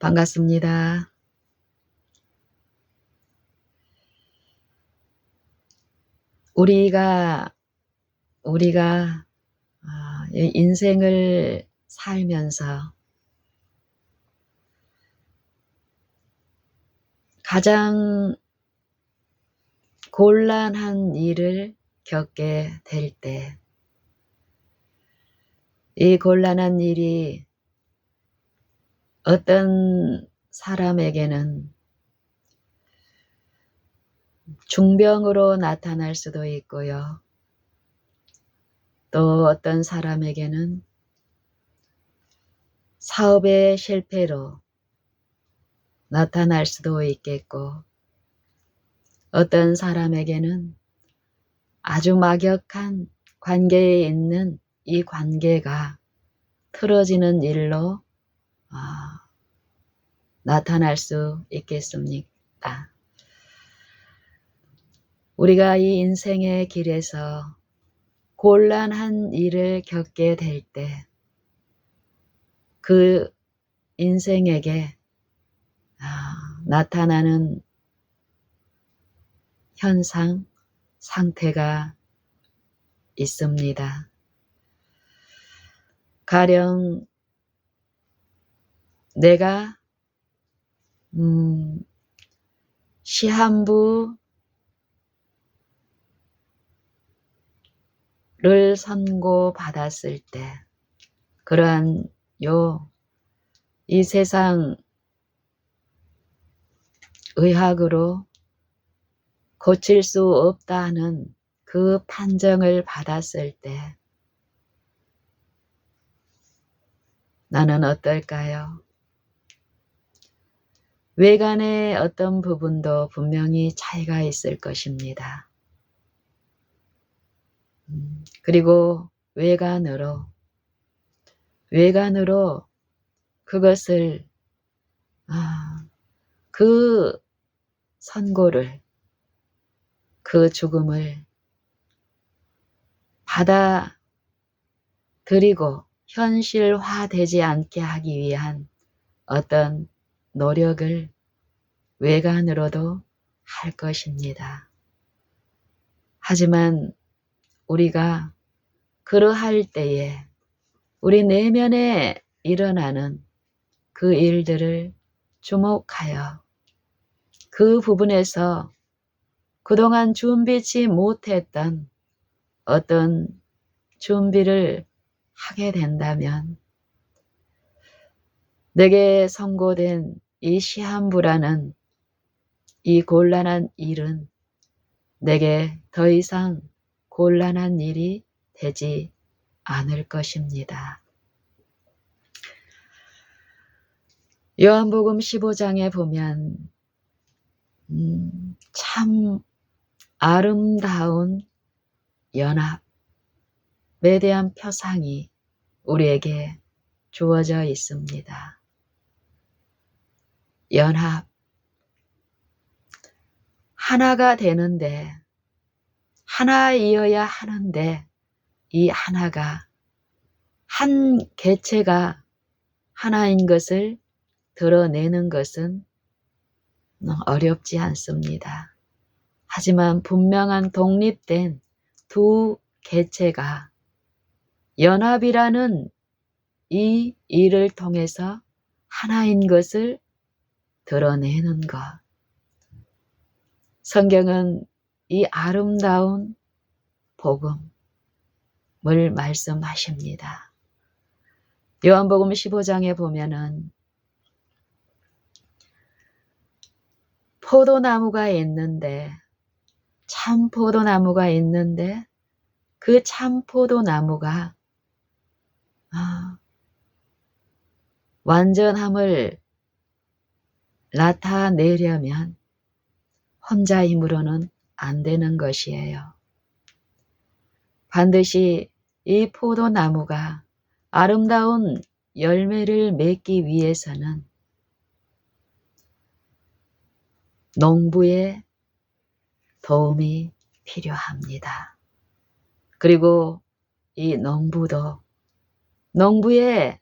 반갑습니다. 우리가 이 인생을 살면서 가장 곤란한 일을 겪게 될 때, 이 곤란한 일이 어떤 사람에게는 중병으로 나타날 수도 있고요. 또 어떤 사람에게는 사업의 실패로 나타날 수도 있겠고, 어떤 사람에게는 아주 막역한 관계에 있는 이 관계가 틀어지는 일로 나타날 수 있겠습니다. 우리가 이 인생의 길에서 곤란한 일을 겪게 될 때, 그 인생에게 나타나는 현상, 상태가 있습니다. 가령 내가 시한부를 선고받았을 때, 그러한 이 세상 의학으로 고칠 수 없다는 그 판정을 받았을 때 나는 어떨까요? 외관의 어떤 부분도 분명히 차이가 있을 것입니다. 그리고 외관으로 그것을 그 선고를, 그 죽음을 받아들이고 현실화되지 않게 하기 위한 어떤 노력을 외관으로도 할 것입니다. 하지만 우리가 그러할 때에 우리 내면에 일어나는 그 일들을 주목하여 그 부분에서 그동안 준비치 못했던 어떤 준비를 하게 된다면 내게 선고된 이 시한부라는 이 곤란한 일은 내게 더 이상 곤란한 일이 되지 않을 것입니다. 요한복음 15장에 보면 참 아름다운 연합에 대한 표상이 우리에게 주어져 있습니다. 연합, 하나가 되는데, 하나이어야 하는데, 이 하나가, 한 개체가 하나인 것을 드러내는 것은 어렵지 않습니다. 하지만 분명한 독립된 두 개체가 연합이라는 이 일을 통해서 하나인 것을 드러내는 것. 성경은 이 아름다운 복음을 말씀하십니다. 요한복음 15장에 보면은 포도나무가 있는데, 참 포도나무가 있는데 그 참 포도나무가 완전함을 나타내려면 혼자 힘으로는 안 되는 것이에요. 반드시 이 포도나무가 아름다운 열매를 맺기 위해서는 농부의 도움이 필요합니다. 그리고 이 농부의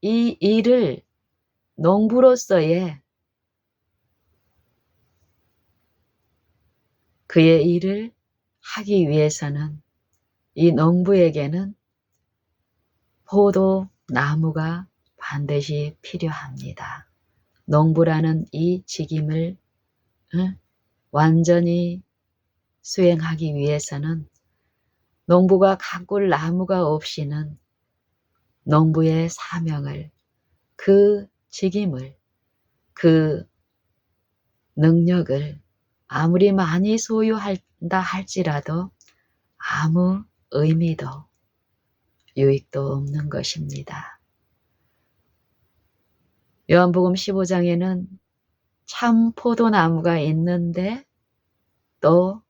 이 일을 농부로서의 그의 일을 하기 위해서는 이 농부에게는 포도나무가 반드시 필요합니다. 농부라는 이 직임을 완전히 수행하기 위해서는 농부가 가꿀 나무가 없이는 농부의 사명을, 그 직임을, 그 능력을 아무리 많이 소유한다 할지라도 아무 의미도 유익도 없는 것입니다. 요한복음 15장에는 참 포도나무가 있는데 또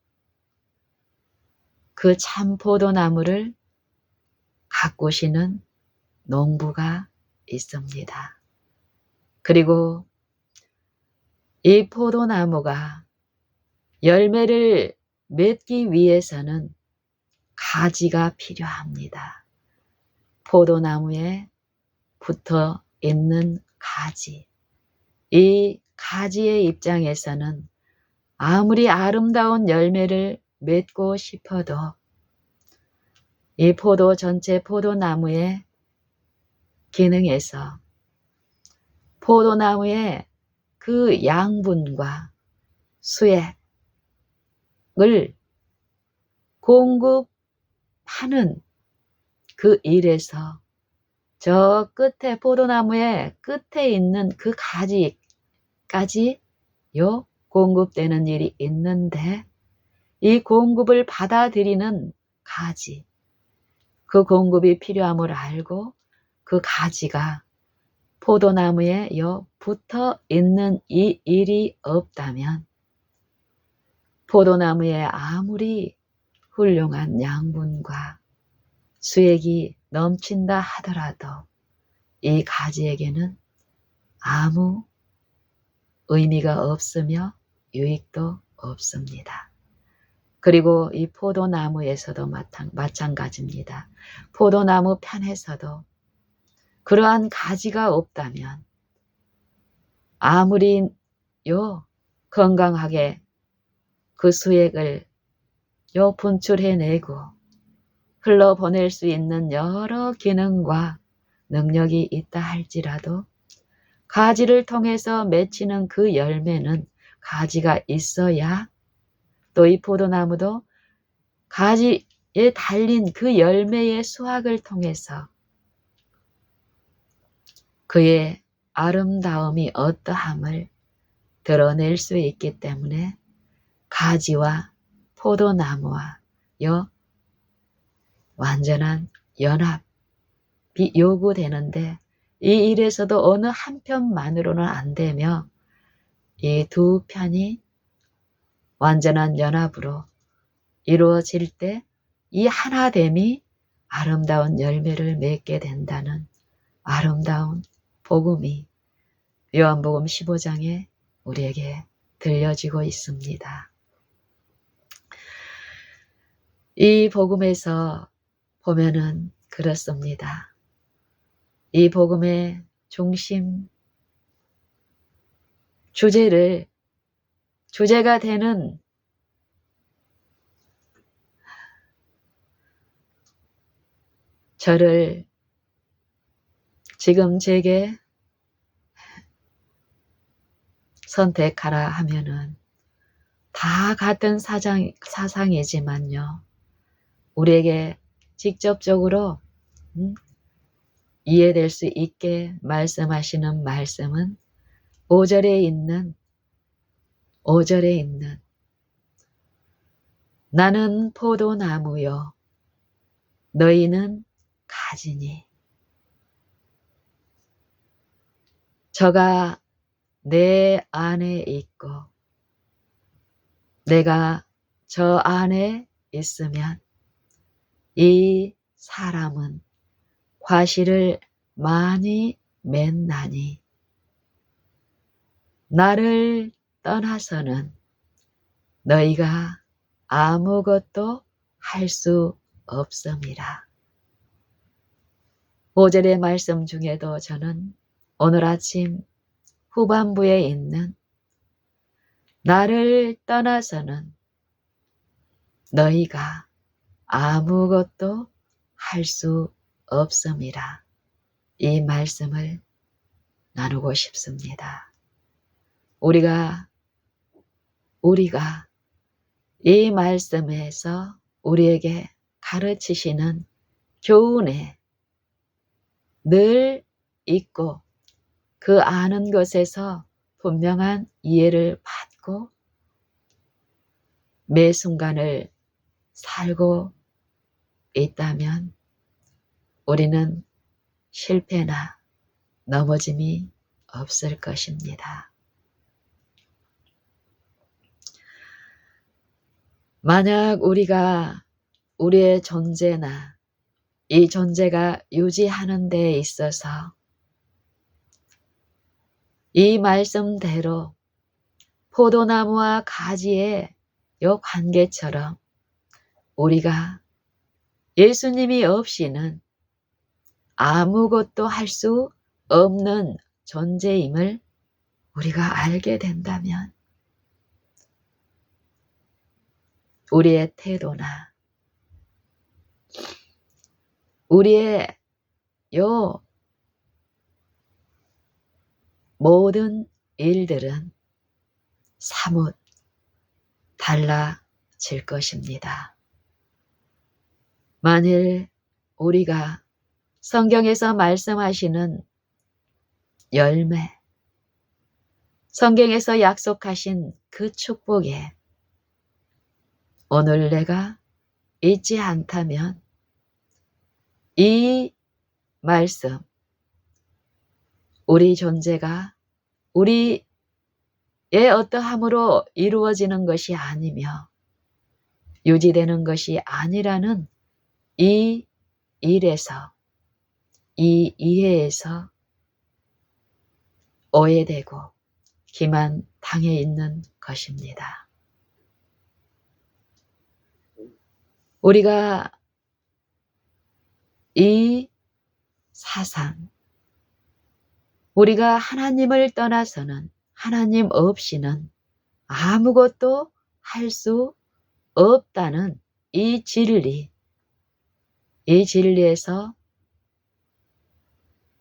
그 참 포도나무를 가꾸시는 농부가 있습니다. 그리고 이 포도나무가 열매를 맺기 위해서는 가지가 필요합니다. 포도나무에 붙어 있는 가지. 이 가지의 입장에서는 아무리 아름다운 열매를 맺고 싶어도 이 전체 포도나무의 기능에서 포도나무의 그 양분과 수액을 공급하는 그 일에서 저 끝에 포도나무의 끝에 있는 그 가지까지 공급되는 일이 있는데 이 공급을 받아들이는 가지, 그 공급이 필요함을 알고 그 가지가 포도나무에 붙어 있는 이 일이 없다면 포도나무에 아무리 훌륭한 양분과 수액이 넘친다 하더라도 이 가지에게는 아무 의미가 없으며 유익도 없습니다. 그리고 이 포도나무에서도 마찬가지입니다. 포도나무 편에서도 그러한 가지가 없다면 아무리 건강하게 그 수액을 분출해내고 흘러보낼 수 있는 여러 기능과 능력이 있다 할지라도 가지를 통해서 맺히는 그 열매는 가지가 있어야 또 이 포도나무도 가지에 달린 그 열매의 수확을 통해서 그의 아름다움이 어떠함을 드러낼 수 있기 때문에 가지와 포도나무와 완전한 연합이 요구되는데 이 일에서도 어느 한 편만으로는 안 되며 이 두 편이 완전한 연합으로 이루어질 때 이 하나됨이 아름다운 열매를 맺게 된다는 아름다운 복음이 요한복음 15장에 우리에게 들려지고 있습니다. 이 복음에서 보면은 그렇습니다. 이 복음의 중심 주제가 되는 저를 지금 제게 선택하라 하면은 다 같은 사상이지만요. 우리에게 직접적으로 이해될 수 있게 말씀하시는 말씀은 5절에 있는 나는 포도나무요 너희는 가지니 저가 내 안에 있고 내가 저 안에 있으면 이 사람은 과실을 많이 맺나니 나를 떠나서는 너희가 아무것도 할 수 없음이라. 5절의 말씀 중에도 저는 오늘 아침 후반부에 있는 나를 떠나서는 너희가 아무것도 할 수 없음이라. 이 말씀을 나누고 싶습니다. 우리가 이 말씀에서 우리에게 가르치시는 교훈에 늘 있고 그 아는 것에서 분명한 이해를 받고 매 순간을 살고 있다면 우리는 실패나 넘어짐이 없을 것입니다. 만약 우리가 우리의 존재나 이 존재가 유지하는 데 있어서 이 말씀대로 포도나무와 가지의 요 관계처럼 우리가 예수님이 없이는 아무것도 할 수 없는 존재임을 우리가 알게 된다면 우리의 태도나 우리의 요 모든 일들은 사뭇 달라질 것입니다. 만일 우리가 성경에서 말씀하시는 열매, 성경에서 약속하신 그 축복에 오늘 내가 있지 않다면 이 말씀, 우리 존재가 우리의 어떠함으로 이루어지는 것이 아니며 유지되는 것이 아니라는 이 일에서, 이 이해에서 오해되고 기만 당해 있는 것입니다. 우리가 이 사상, 우리가 하나님을 떠나서는 하나님 없이는 아무것도 할 수 없다는 이 진리, 이 진리에서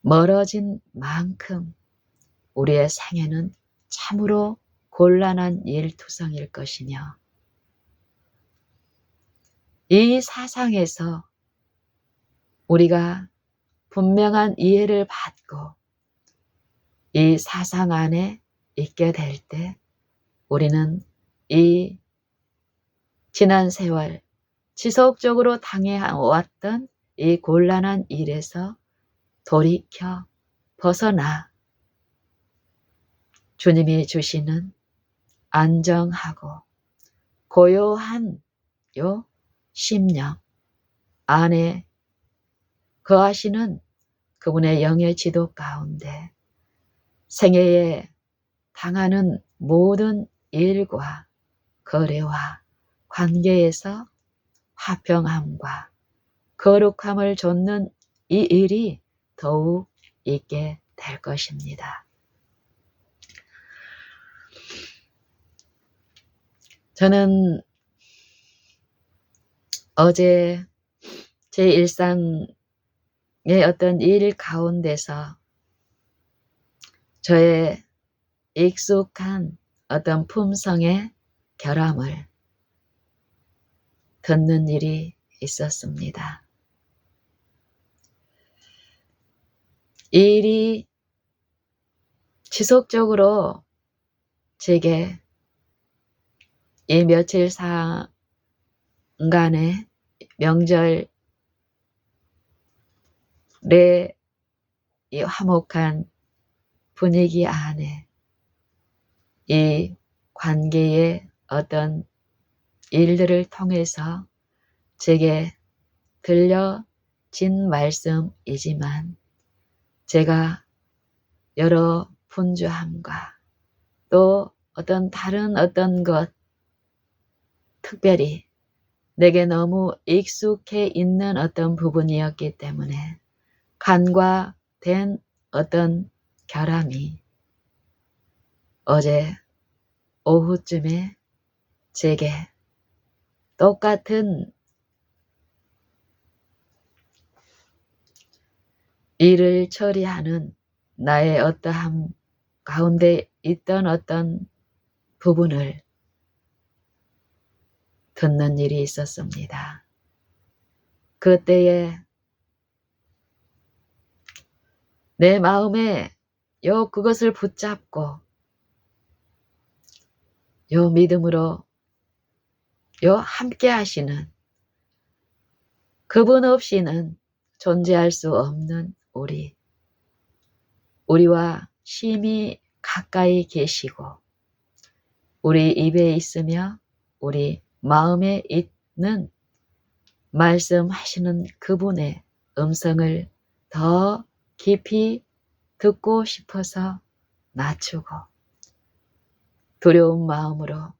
멀어진 만큼 우리의 생애는 참으로 곤란한 일투성일 것이며 이 사상에서 우리가 분명한 이해를 받고 이 사상 안에 있게 될 때 우리는 이 지난 세월 지속적으로 당해왔던 이 곤란한 일에서 돌이켜 벗어나 주님이 주시는 안정하고 고요한 요 심령 안에 거하시는 그분의 영의 지도 가운데 생애에 당하는 모든 일과 거래와 관계에서 화평함과 거룩함을 좇는 이 일이 더욱 있게 될 것입니다. 저는 어제 제 일상의 어떤 일 가운데서 저의 익숙한 어떤 품성의 결함을 듣는 일이 있었습니다. 이 일이 지속적으로 제게 이 며칠간의 명절의 이 화목한 분위기 안에 이 관계의 어떤 일들을 통해서 제게 들려진 말씀이지만 제가 여러 분주함과 또 어떤 다른 어떤 것, 특별히 내게 너무 익숙해 있는 어떤 부분이었기 때문에 간과된 어떤 결함이 어제 오후쯤에 제게 똑같은 일을 처리하는 나의 어떠함 가운데 있던 어떤 부분을 듣는 일이 있었습니다. 그때에 내 마음에 그것을 붙잡고 믿음으로 함께 하시는 그분 없이는 존재할 수 없는 우리와 심히 가까이 계시고 우리 입에 있으며 우리 마음에 있는 말씀하시는 그분의 음성을 더 깊이 듣고 싶어서 낮추고 두려운 마음으로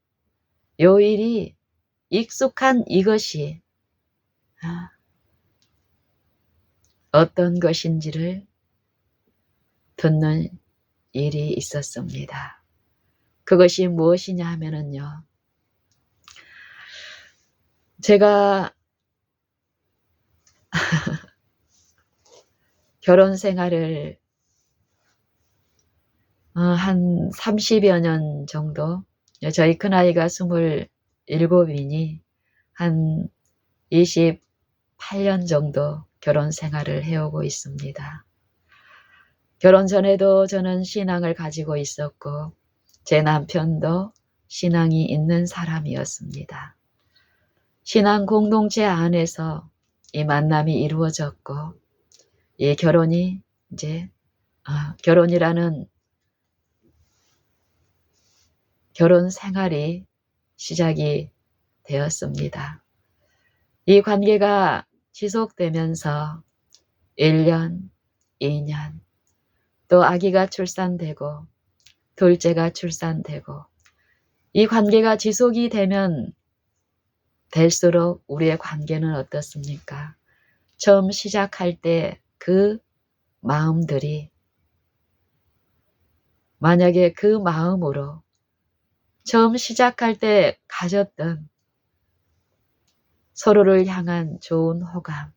요 일이 익숙한 이것이 어떤 것인지를 듣는 일이 있었습니다. 그것이 무엇이냐 하면은요. 제가 결혼 생활을 한 30여 년 정도, 저희 큰아이가 27이니 한 28년 정도 결혼 생활을 해오고 있습니다. 결혼 전에도 저는 신앙을 가지고 있었고 제 남편도 신앙이 있는 사람이었습니다. 신앙 공동체 안에서 이 만남이 이루어졌고 이 결혼이 이제 결혼이라는 결혼 생활이 시작이 되었습니다. 이 관계가 지속되면서 1년, 2년, 또 아기가 출산되고 둘째가 출산되고 이 관계가 지속이 되면 될수록 우리의 관계는 어떻습니까? 처음 시작할 때 그 마음들이 만약에 그 마음으로 처음 시작할 때 가졌던 서로를 향한 좋은 호감,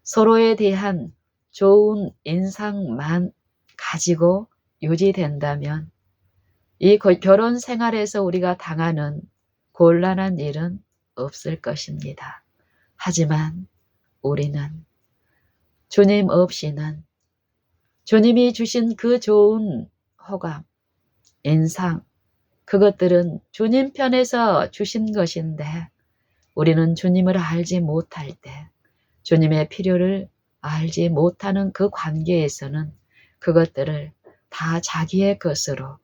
서로에 대한 좋은 인상만 가지고 유지된다면 이 결혼 생활에서 우리가 당하는 곤란한 일은 없을 것입니다. 하지만 우리는 주님 없이는 주님이 주신 그 좋은 호감, 인상, 그것들은 주님 편에서 주신 것인데 우리는 주님을 알지 못할 때 주님의 필요를 알지 못하는 그 관계에서는 그것들을 다 자기의 것으로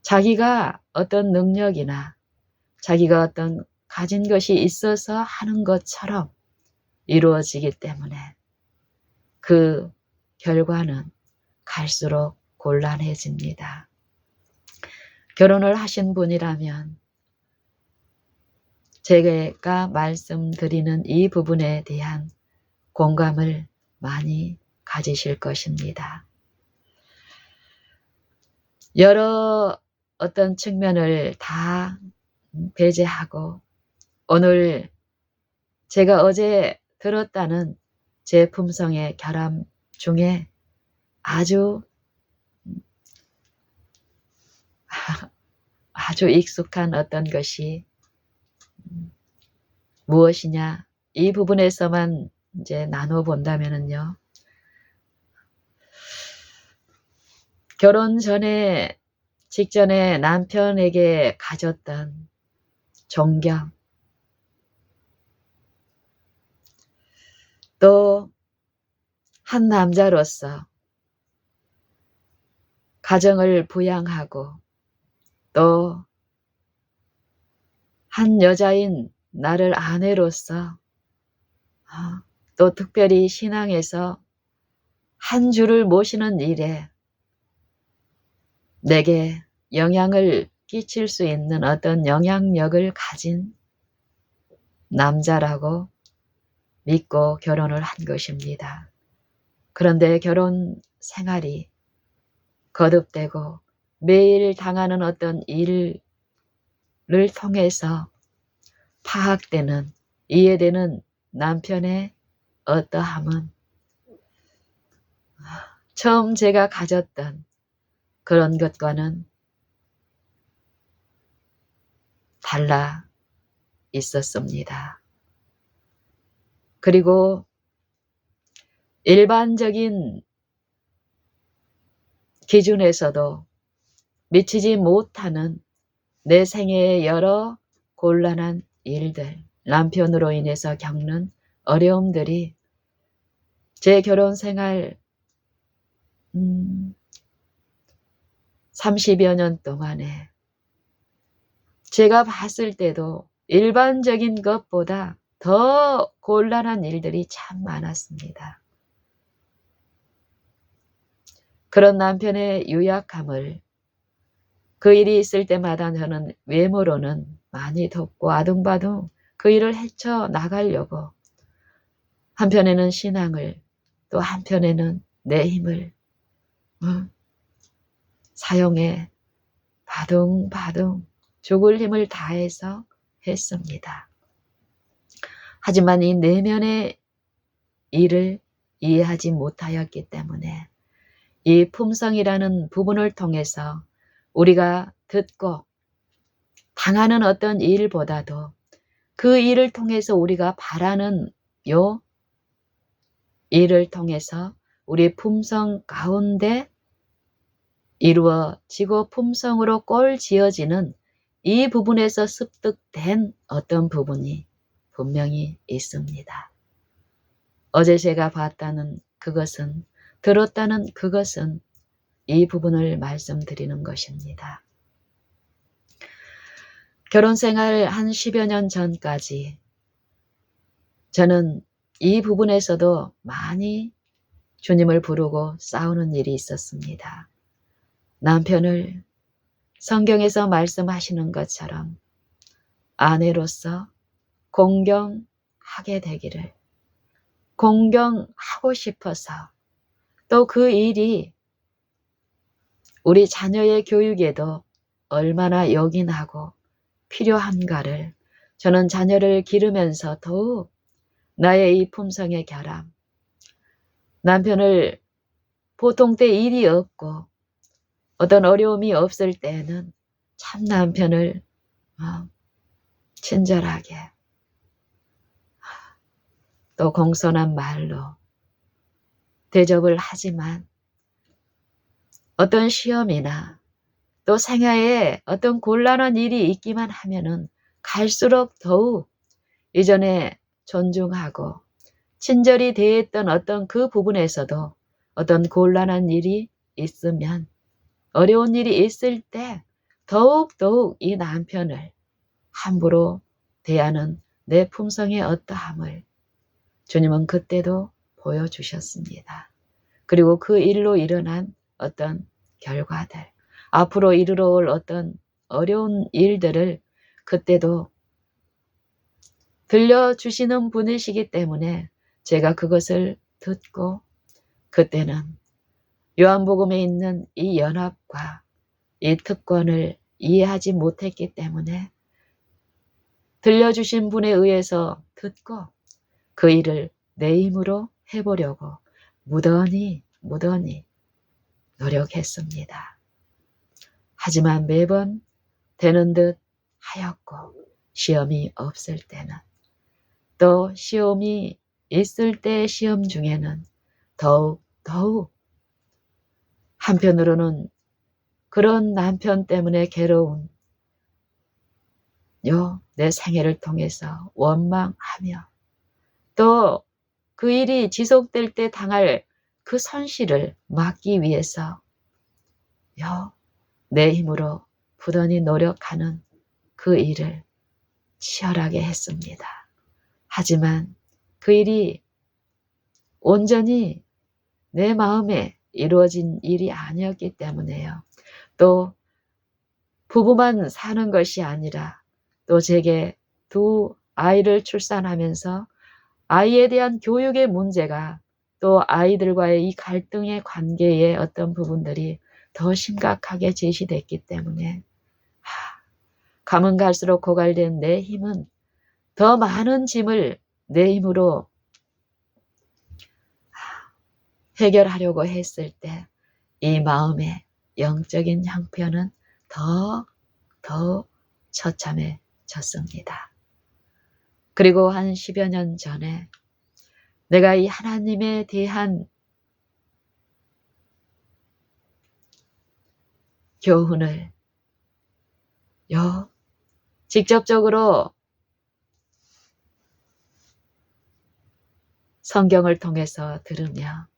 자기가 어떤 능력이나 자기가 어떤 가진 것이 있어서 하는 것처럼 이루어지기 때문에 그 결과는 갈수록 곤란해집니다. 결혼을 하신 분이라면 제가 말씀드리는 이 부분에 대한 공감을 많이 가지실 것입니다. 여러 어떤 측면을 다 배제하고 오늘 제가 어제 들었다는 제 품성의 결함 중에 아주 익숙한 어떤 것이 무엇이냐 이 부분에서만 이제 나눠 본다면은요. 결혼 전에 직전에 남편에게 가졌던 존경 또 한 남자로서 가정을 부양하고 또 한 여자인 나를 아내로서 또 특별히 신앙에서 한 주를 모시는 일에 내게 영향을 끼칠 수 있는 어떤 영향력을 가진 남자라고 믿고 결혼을 한 것입니다. 그런데 결혼 생활이 거듭되고 매일 당하는 어떤 일을 통해서 파악되는, 이해되는 남편의 어떠함은 처음 제가 가졌던 그런 것과는 달라 있었습니다. 그리고 일반적인 기준에서도 미치지 못하는 내 생애의 여러 곤란한 일들, 남편으로 인해서 겪는 어려움들이 제 결혼 생활 30여 년 동안에 제가 봤을 때도 일반적인 것보다 더 곤란한 일들이 참 많았습니다. 그런 남편의 유약함을 그 일이 있을 때마다 저는 외모로는 많이 돕고 아둥바둥 그 일을 헤쳐나가려고 한편에는 신앙을 또 한편에는 내 힘을 사용해 바둥바둥 죽을 힘을 다해서 했습니다. 하지만 이 내면의 일을 이해하지 못하였기 때문에 이 품성이라는 부분을 통해서 우리가 듣고 당하는 어떤 일보다도 그 일을 통해서 우리가 바라는 요 일을 통해서 우리 품성 가운데 이루어지고 품성으로 꼴 지어지는 이 부분에서 습득된 어떤 부분이 분명히 있습니다. 어제 제가 봤다는 그것은, 들었다는 그것은 이 부분을 말씀드리는 것입니다. 결혼생활 한 10여 년 전까지 저는 이 부분에서도 많이 주님을 부르고 싸우는 일이 있었습니다. 남편을 성경에서 말씀하시는 것처럼 아내로서 공경하게 되기를, 공경하고 싶어서 또 그 일이 우리 자녀의 교육에도 얼마나 요긴하고 필요한가를 저는 자녀를 기르면서 더욱 나의 이 품성의 결함, 남편을 보통 때 일이 없고 어떤 어려움이 없을 때에는 참 남편을 친절하게 또 공손한 말로 대접을 하지만 어떤 시험이나 또 생애에 어떤 곤란한 일이 있기만 하면은 갈수록 더욱 이전에 존중하고 친절히 대했던 어떤 그 부분에서도 어떤 곤란한 일이 있으면, 어려운 일이 있을 때 더욱더욱 이 남편을 함부로 대하는 내 품성의 어떠함을 주님은 그때도 보여주셨습니다. 그리고 그 일로 일어난 어떤 결과들, 앞으로 이르러 올 어떤 어려운 일들을 그때도 들려주시는 분이시기 때문에 제가 그것을 듣고 그때는 요한복음에 있는 이 연합과 이 특권을 이해하지 못했기 때문에 들려주신 분에 의해서 듣고 그 일을 내 힘으로 해보려고 무던히 노력했습니다. 하지만 매번 되는 듯 하였고 시험이 없을 때는, 또 시험이 있을 때 시험 중에는 더욱 한편으로는 그런 남편 때문에 괴로운 내 생애를 통해서 원망하며 또 그 일이 지속될 때 당할 그 손실을 막기 위해서 내 힘으로 부단히 노력하는 그 일을 치열하게 했습니다. 하지만 그 일이 온전히 내 마음에 이루어진 일이 아니었기 때문에요. 또 부부만 사는 것이 아니라 또 제게 두 아이를 출산하면서 아이에 대한 교육의 문제가, 또 아이들과의 이 갈등의 관계의 어떤 부분들이 더 심각하게 제시됐기 때문에 가면 갈수록 고갈된 내 힘은 더 많은 짐을 내 힘으로 해결하려고 했을 때 이 마음의 영적인 형편은 더 처참해졌습니다. 그리고 한 10여 년 전에 내가 이 하나님에 대한 교훈을 직접적으로 성경을 통해서 들으며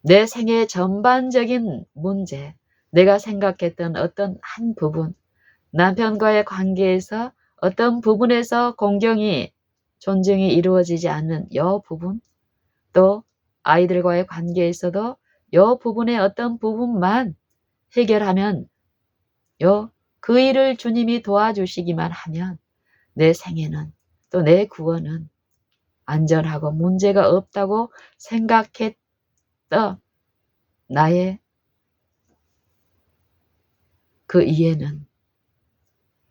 내 생애의 전반적인 문제, 내가 생각했던 어떤 한 부분, 남편과의 관계에서 어떤 부분에서 공경이, 존중이 이루어지지 않는 여 부분, 또 아이들과의 관계에서도 여 부분의 어떤 부분만 해결하면 그 일을 주님이 도와주시기만 하면 내 생애는 또 내 구원은 안전하고 문제가 없다고 생각했던 나의 그 이해는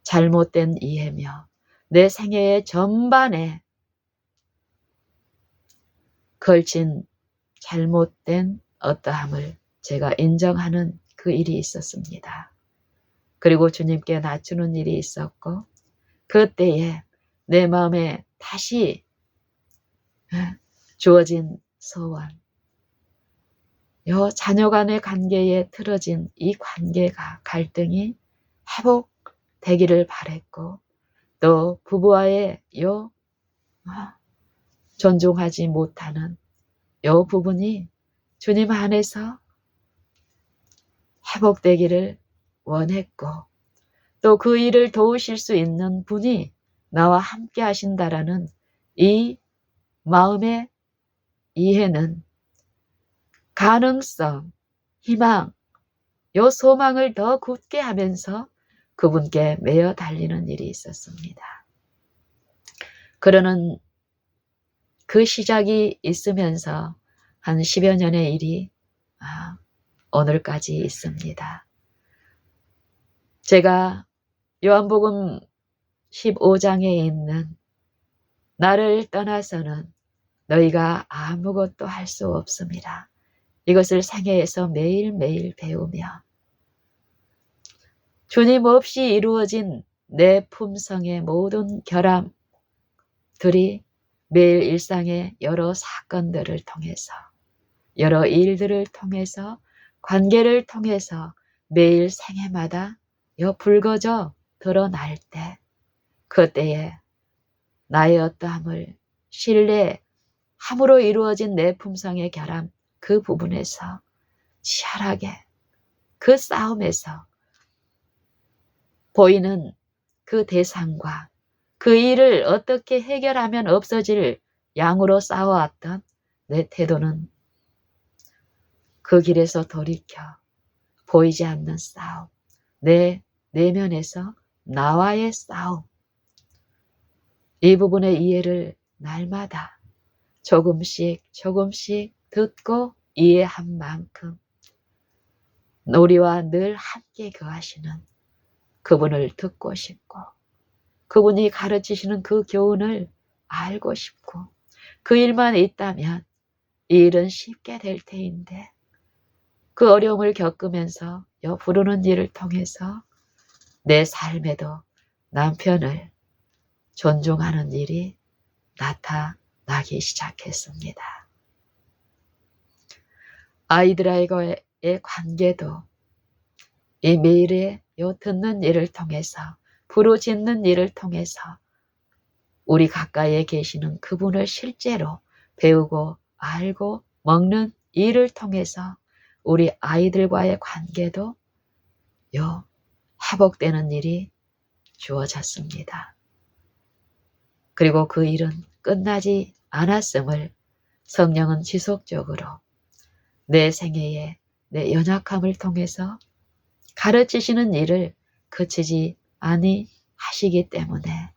잘못된 이해며 내 생애의 전반에 걸친 잘못된 어떠함을 제가 인정하는 그 일이 있었습니다. 그리고 주님께 낮추는 일이 있었고 그때에 내 마음에 다시 주어진 소원, 자녀 간의 관계에 틀어진 이 관계가 갈등이 회복되기를 바랬고 또 부부와의 존중하지 못하는 부분이 주님 안에서 회복되기를 원했고 또 그 일을 도우실 수 있는 분이 나와 함께 하신다라는 이 마음의 이해는 가능성, 희망, 소망을 더 굳게 하면서 그분께 매어 달리는 일이 있었습니다. 그러는 그 시작이 있으면서 한 10여 년의 일이 오늘까지 있습니다. 제가 요한복음 15장에 있는 나를 떠나서는 너희가 아무것도 할 수 없음이라. 이것을 생애에서 매일매일 배우며 주님 없이 이루어진 내 품성의 모든 결함들이 매일 일상의 여러 사건들을 통해서 여러 일들을 통해서 관계를 통해서 매일 생애마다 불거져 드러날 때 그때에 나의 어떠함을 신뢰함으로 이루어진 내 품성의 결함 그 부분에서 치열하게 그 싸움에서 보이는 그 대상과 그 일을 어떻게 해결하면 없어질 양으로 싸워왔던 내 태도는 그 길에서 돌이켜 보이지 않는 싸움, 내 내면에서 나와의 싸움, 이 부분의 이해를 날마다 조금씩 듣고 이해한 만큼 우리와 늘 함께 거하시는 그분을 듣고 싶고 그분이 가르치시는 그 교훈을 알고 싶고 그 일만 있다면 이 일은 쉽게 될 테인데 그 어려움을 겪으면서 부르는 일을 통해서 내 삶에도 남편을 존중하는 일이 나타나기 시작했습니다. 아이들과의 관계도 이 매일의 듣는 일을 통해서 부르짖는 일을 통해서 우리 가까이에 계시는 그분을 실제로 배우고 알고 먹는 일을 통해서 우리 아이들과의 관계도 회복되는 일이 주어졌습니다. 그리고 그 일은 끝나지 않았음을 성령은 지속적으로 내 생애에 내 연약함을 통해서 가르치시는 일을 그치지 아니하시기 때문에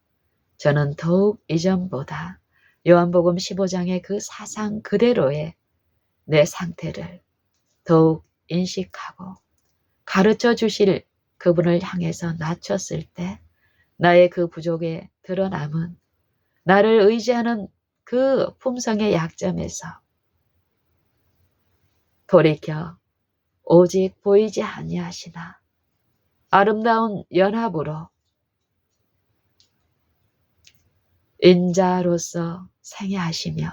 저는 더욱 이전보다 요한복음 15장의 그 사상 그대로의 내 상태를 더욱 인식하고 가르쳐 주실 그분을 향해서 낮췄을 때 나의 그 부족에 드러남은 나를 의지하는 그 품성의 약점에서 돌이켜 오직 보이지 아니하시나 아름다운 연합으로 인자로서 생애하시며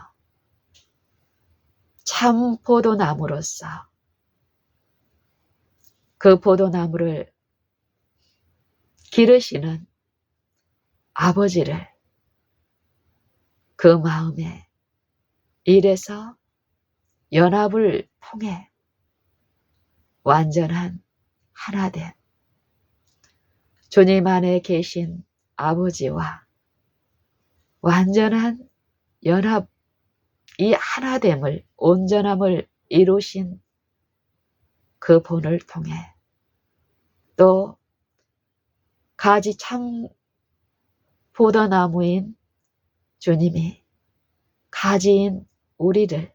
참 포도나무로서 그 포도나무를 기르시는 아버지를 그 마음에 일에서 연합을 통해 완전한 하나됨, 주님 안에 계신 아버지와 완전한 연합, 이 하나됨을, 온전함을 이루신 그 본을 통해 또 가지 참 포도나무인 주님이 가지인 우리를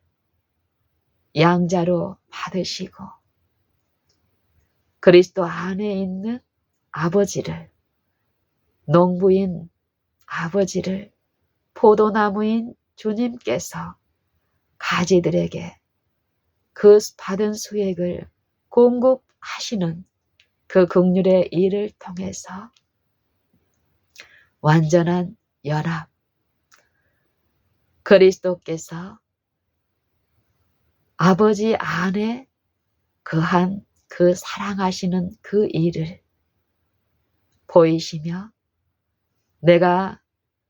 양자로 받으시고 그리스도 안에 있는 아버지를, 농부인 아버지를 포도나무인 주님께서 가지들에게 그 받은 수액을 공급하시는 그 긍휼의 일을 통해서 완전한 연합, 그리스도께서 아버지 안에 그한 그 사랑하시는 그 일을 보이시며 내가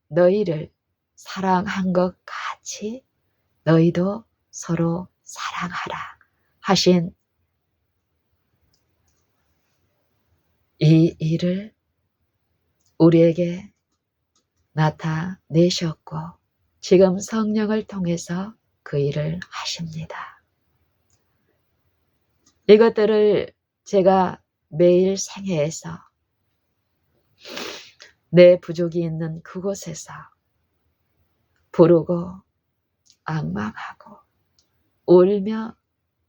너희를 사랑한 것 같이 너희도 서로 사랑하라 하신 이 일을 우리에게 나타내셨고 지금 성령을 통해서 그 일을 하십니다. 이것들을 제가 매일 생애에서 내 부족이 있는 그곳에서 부르고 앙망하고 울며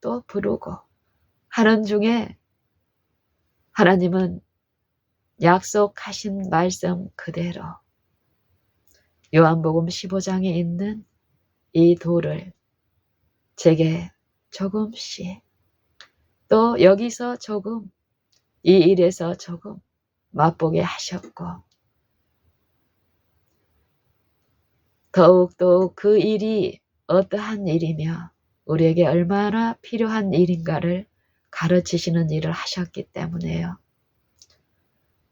또 부르고 하는 중에 하나님은 약속하신 말씀 그대로 요한복음 15장에 있는 이 돌을 제게 조금씩 또 여기서 조금 이 일에서 조금 맛보게 하셨고 더욱더 그 일이 어떠한 일이며 우리에게 얼마나 필요한 일인가를 가르치시는 일을 하셨기 때문에요.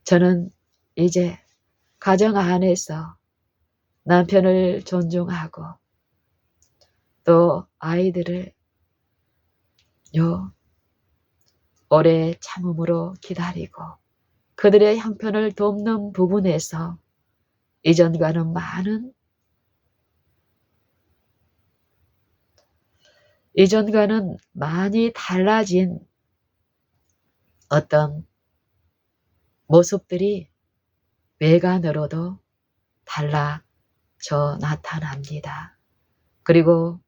저는 이제 가정 안에서 남편을 존중하고 또 아이들을 오래 참음으로 기다리고 그들의 형편을 돕는 부분에서 이전과는 많이 달라진 어떤 모습들이 외관으로도 달라져 나타납니다. 그리고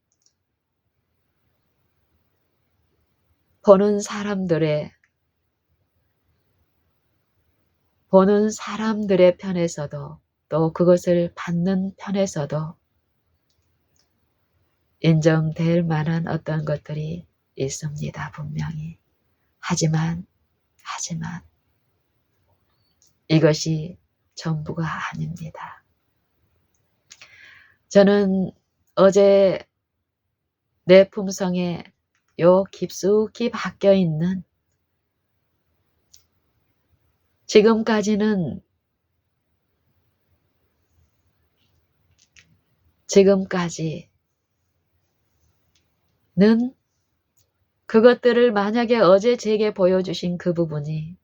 보는 사람들의 편에서도 또 그것을 받는 편에서도 인정될 만한 어떤 것들이 있습니다. 분명히. 하지만 이것이 전부가 아닙니다. 저는 어제 내 품성에 깊숙이 박혀 있는 지금까지는 그것들을 만약에 어제 제게 보여주신 그 부분이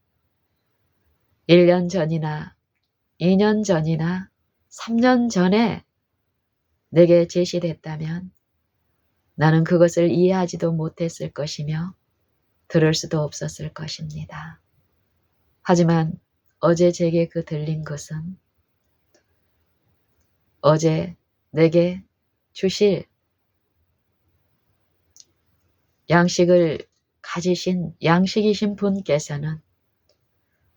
1년 전이나 2년 전이나 3년 전에 내게 제시됐다면 나는 그것을 이해하지도 못했을 것이며 들을 수도 없었을 것입니다. 하지만 어제 제게 그 들린 것은 어제 내게 주실 양식을 가지신 양식이신 분께서는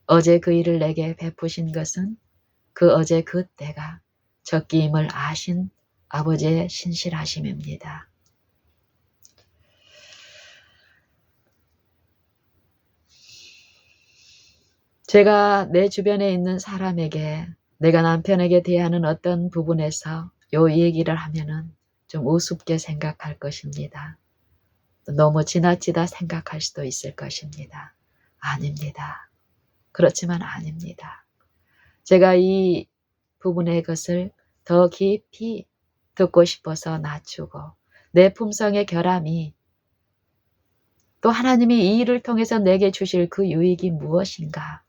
어제 그 일을 내게 베푸신 것은 그 어제 그 때가 적기임을 아신 아버지의 신실하심입니다. 제가 내 주변에 있는 사람에게 내가 남편에게 대하는 어떤 부분에서 요 얘기를 하면은 좀 우습게 생각할 것입니다. 너무 지나치다 생각할 수도 있을 것입니다. 아닙니다. 그렇지만 아닙니다. 제가 이 부분의 것을 더 깊이 듣고 싶어서 낮추고 내 품성의 결함이 또 하나님이 이 일을 통해서 내게 주실 그 유익이 무엇인가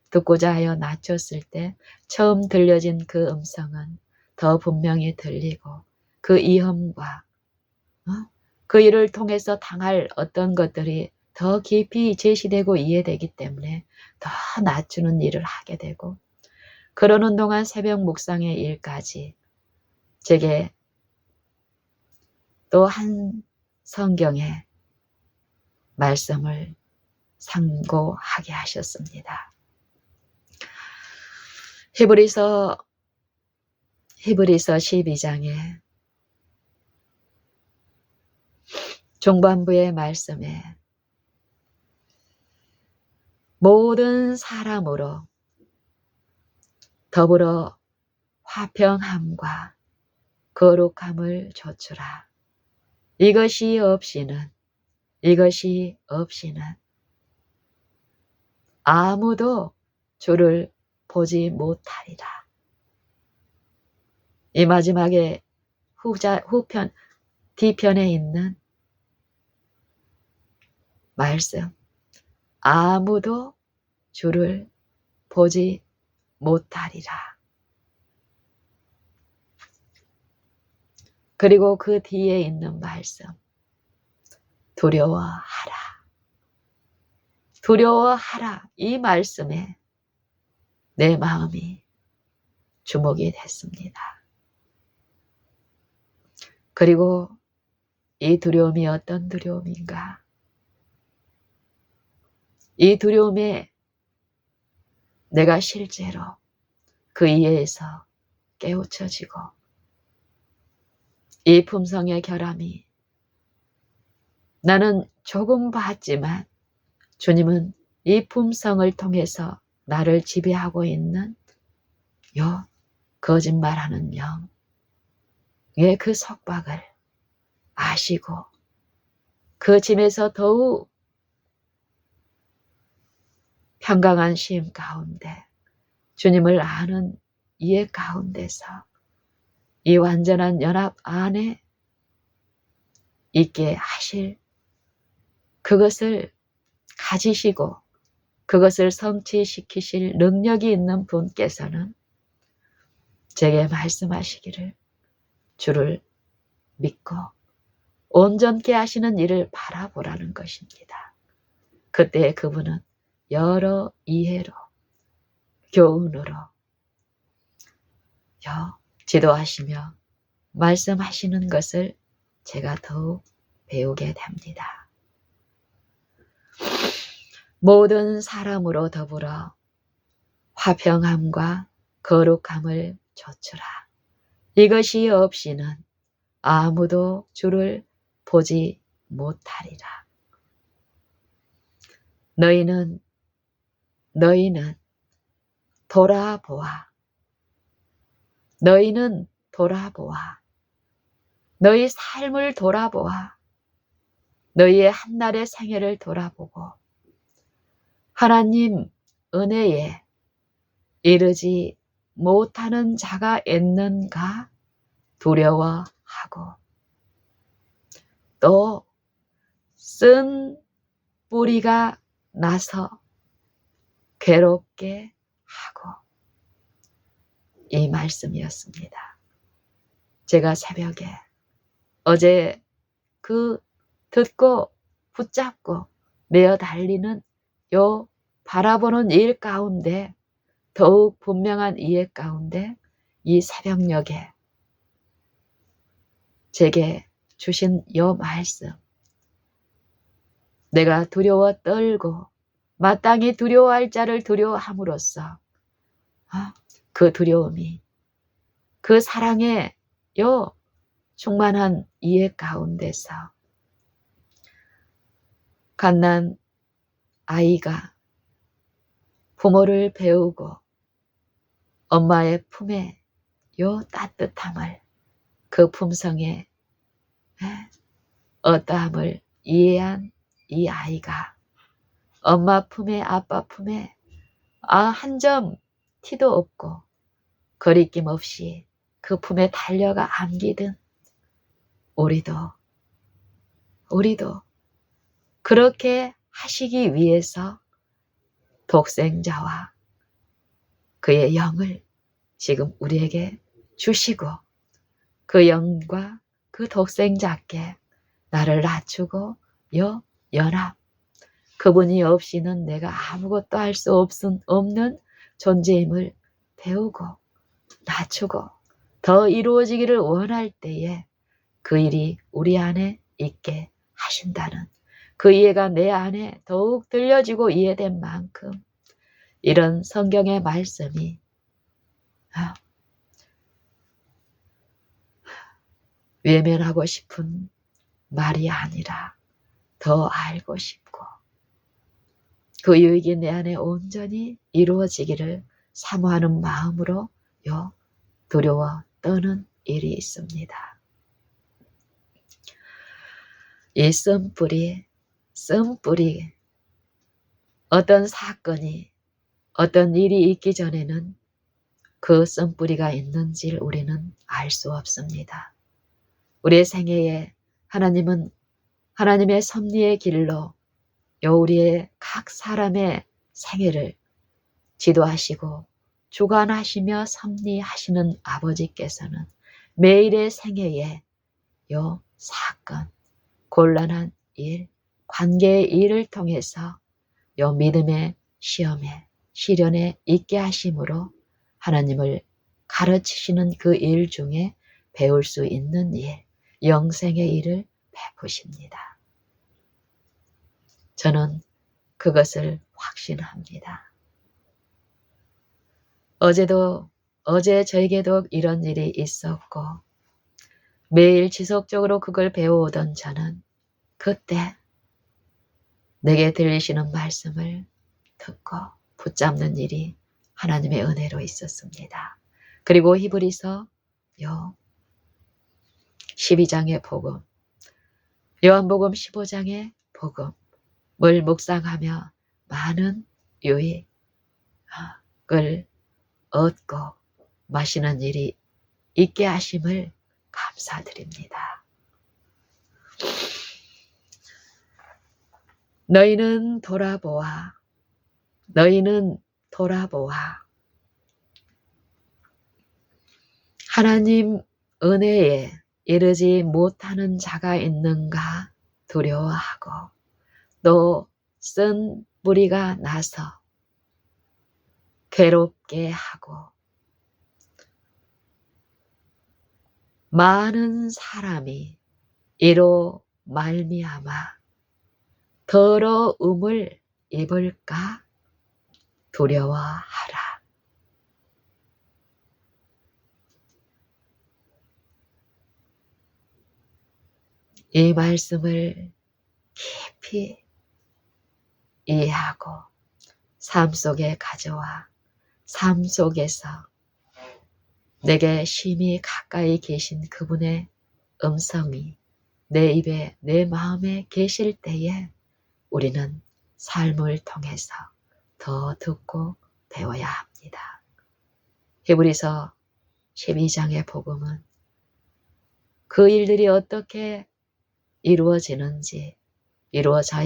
듣고자 하여 낮췄을 때 처음 들려진 그 음성은 더 분명히 들리고 그 이험과 그 일을 통해서 당할 어떤 것들이 더 깊이 제시되고 이해되기 때문에 더 낮추는 일을 하게 되고 그러는 동안 새벽 묵상의 일까지 제게 또 한 성경의 말씀을 상고하게 하셨습니다. 히브리서 12장에 중반부의 말씀에 모든 사람으로 더불어 화평함과 거룩함을 좇으라. 이것이 없이는 아무도 주를 보지 못하리라. 이 마지막에 후편 뒤편에 있는 말씀, 아무도 주를 보지 못하리라. 그리고 그 뒤에 있는 말씀, 두려워하라. 두려워하라. 이 말씀에 내 마음이 주목이 됐습니다. 그리고 이 두려움이 어떤 두려움인가? 이 두려움에 내가 실제로 그 이해에서 깨우쳐지고 이 품성의 결함이 나는 조금 봤지만 주님은 이 품성을 통해서 나를 지배하고 있는 요 거짓말하는 영의 그 속박을 아시고 그 짐에서 더욱 평강한 쉼 가운데 주님을 아는 이해 가운데서 이 완전한 연합 안에 있게 하실 그것을 가지시고 그것을 성취시키실 능력이 있는 분께서는 제게 말씀하시기를 주를 믿고 온전케 하시는 일을 바라보라는 것입니다. 그때 그분은 여러 이해로 교훈으로 지도하시며 말씀하시는 것을 제가 더욱 배우게 됩니다. 모든 사람으로 더불어 화평함과 거룩함을 좇으라. 이것이 없이는 아무도 주를 보지 못하리라. 너희는 돌아보아. 너희는 돌아보아. 너희 삶을 돌아보아. 너희의 한날의 생애를 돌아보고 하나님 은혜에 이르지 못하는 자가 있는가 두려워하고 또 쓴 뿌리가 나서 괴롭게 하고 이 말씀이었습니다. 제가 새벽에 어제 그 듣고 붙잡고 메어 달리는 요 바라보는 일 가운데 더욱 분명한 이해 가운데 이 새벽녘에 제게 주신 요 말씀 내가 두려워 떨고 마땅히 두려워할 자를 두려워함으로써 그 두려움이 그 사랑의 충만한 이해 가운데서 갓난 아이가 부모를 배우고 엄마의 품에 따뜻함을, 그 품성의 어떠함을 이해한 이 아이가 엄마 품에, 아빠 품에 한 점 티도 없고 거리낌 없이 그 품에 달려가 안기든 우리도 그렇게 하시기 위해서 독생자와 그의 영을 지금 우리에게 주시고 그 영과 그 독생자께 나를 낮추고 연합, 그분이 없이는 내가 아무것도 할 수 없는 존재임을 배우고 낮추고 더 이루어지기를 원할 때에 그 일이 우리 안에 있게 하신다는 그 이해가 내 안에 더욱 들려지고 이해된 만큼 이런 성경의 말씀이 외면하고 싶은 말이 아니라 더 알고 싶고 그 유익이 내 안에 온전히 이루어지기를 사모하는 마음으로 두려워 떠는 일이 있습니다. 이 쓴뿌리 어떤 사건이 어떤 일이 있기 전에는 그 쓴뿌리가 있는지를 우리는 알 수 없습니다. 우리의 생애에 하나님은 하나님의 섭리의 길로 우리의 각 사람의 생애를 지도하시고 주관하시며 섭리하시는 아버지께서는 매일의 생애에 사건, 곤란한 일, 관계의 일을 통해서 믿음의 시험에 시련에 있게 하심으로 하나님을 가르치시는 그 일 중에 배울 수 있는 일, 영생의 일을 베푸십니다. 저는 그것을 확신합니다. 어제 저에게도 이런 일이 있었고 매일 지속적으로 그걸 배워오던 저는 그때 내게 들리시는 말씀을 듣고 붙잡는 일이 하나님의 은혜로 있었습니다. 그리고 히브리서 12장의 복음, 요한복음 15장의 복음을 묵상하며 많은 유익을 얻고 마시는 일이 있게 하심을 감사드립니다. 너희는 돌아보아 하나님 은혜에 이르지 못하는 자가 있는가 두려워하고 또 쓴 뿌리가 나서 괴롭게 하고 많은 사람이 이로 말미암아 더러움을 입을까 두려워하라. 이 말씀을 깊이 이해하고 삶 속에 가져와 삶 속에서 내게 심히 가까이 계신 그분의 음성이 내 입에 내 마음에 계실 때에 우리는 삶을 통해서 더 듣고 배워야 합니다. 히브리서 12장의 복음은 그 일들이 어떻게 이루어져야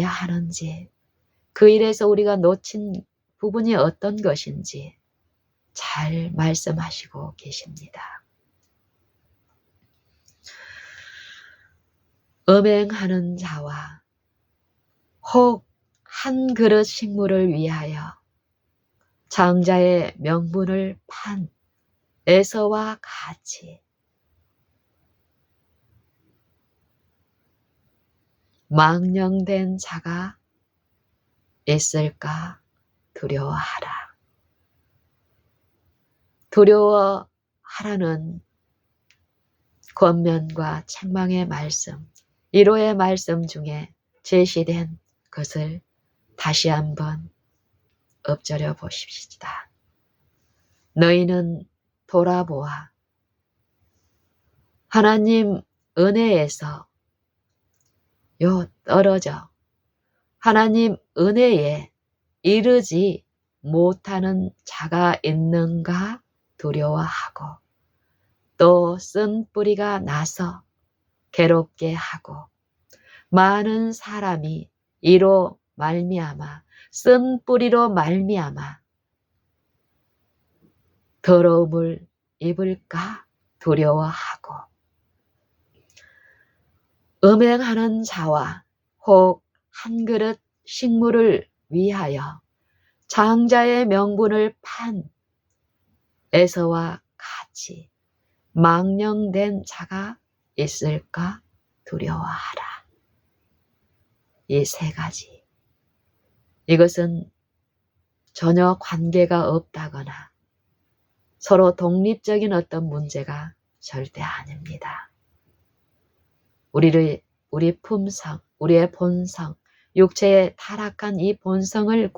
하는지, 그 일에서 우리가 놓친 부분이 어떤 것인지 잘 말씀하시고 계십니다. 음행하는 자와 혹 한 그릇 식물을 위하여 장자의 명분을 판 에서와 같이 망령된 자가 있을까 두려워하라. 두려워하라는 권면과 책망의 말씀, 위로의 말씀 중에 제시된 것을 다시 한번 엎드려 보십시다. 너희는 돌아보아 하나님 은혜에서 떨어져 하나님 은혜에 이르지 못하는 자가 있는가 두려워하고 또 쓴 뿌리가 나서 괴롭게 하고 많은 사람이 이로 말미암아 쓴 뿌리로 말미암아 더러움을 입을까 두려워하고 음행하는 자와 혹 한 그릇 식물을 위하여 장자의 명분을 판 에서와 같이 망령된 자가 있을까 두려워하라. 이 세 가지. 이것은 전혀 관계가 없다거나 서로 독립적인 어떤 문제가 절대 아닙니다. 우리 품성, 우리의 본성, 육체의 타락한 이 본성을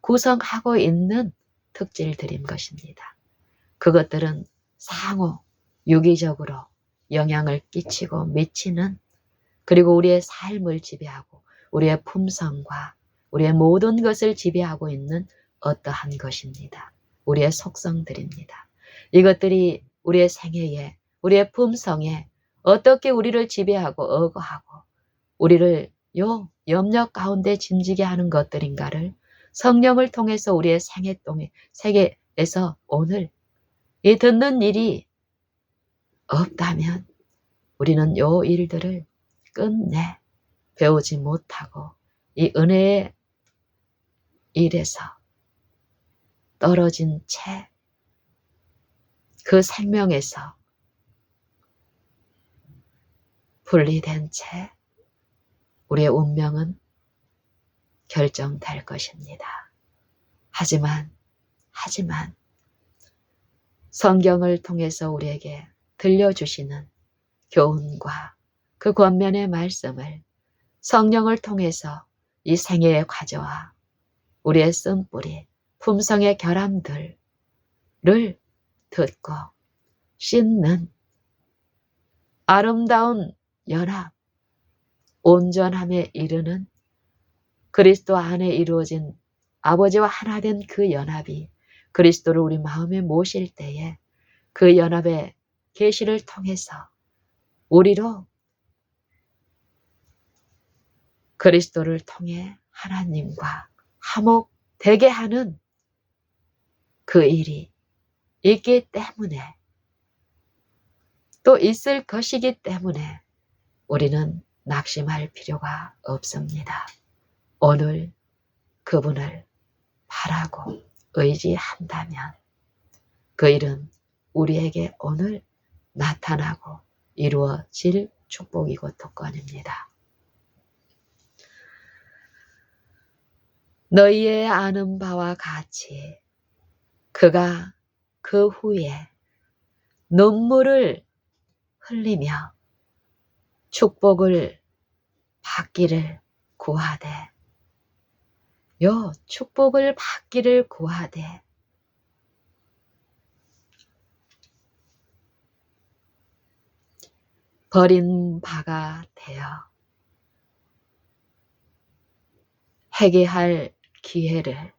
구성하고 있는 특질들인 것입니다. 그것들은 상호 유기적으로 영향을 끼치고 미치는 그리고 우리의 삶을 지배하고 우리의 품성과 우리의 모든 것을 지배하고 있는 어떠한 것입니다. 우리의 속성들입니다. 이것들이 우리의 생애에 우리의 품성에 어떻게 우리를 지배하고 억어하고 우리를 염려 가운데 짐지게 하는 것들인가를 성령을 통해서 우리의 세계에서 오늘 이 듣는 일이 없다면 우리는 요 일들을 끝내 배우지 못하고 이 은혜의 일에서 떨어진 채 그 생명에서 분리된 채 우리의 운명은 결정될 것입니다. 하지만 성경을 통해서 우리에게 들려주시는 교훈과 그 권면의 말씀을 성령을 통해서 이 생애의 과제와 우리의 쓴뿌리, 품성의 결함들을 듣고 씻는 아름다운 연합, 온전함에 이르는 그리스도 안에 이루어진 아버지와 하나 된 그 연합이 그리스도를 우리 마음에 모실 때에 그 연합의 계시를 통해서 우리로 그리스도를 통해 하나님과 화목되게 하는 그 일이 있기 때문에 또 있을 것이기 때문에 우리는 낙심할 필요가 없습니다. 오늘 그분을 바라고 의지한다면 그 일은 우리에게 오늘 나타나고 이루어질 축복이고 특권입니다. 너희의 아는 바와 같이 그가 그 후에 눈물을 흘리며 축복을 받기를 구하되 축복을 받기를 구하되 버린 바가 되어 회개할 기회를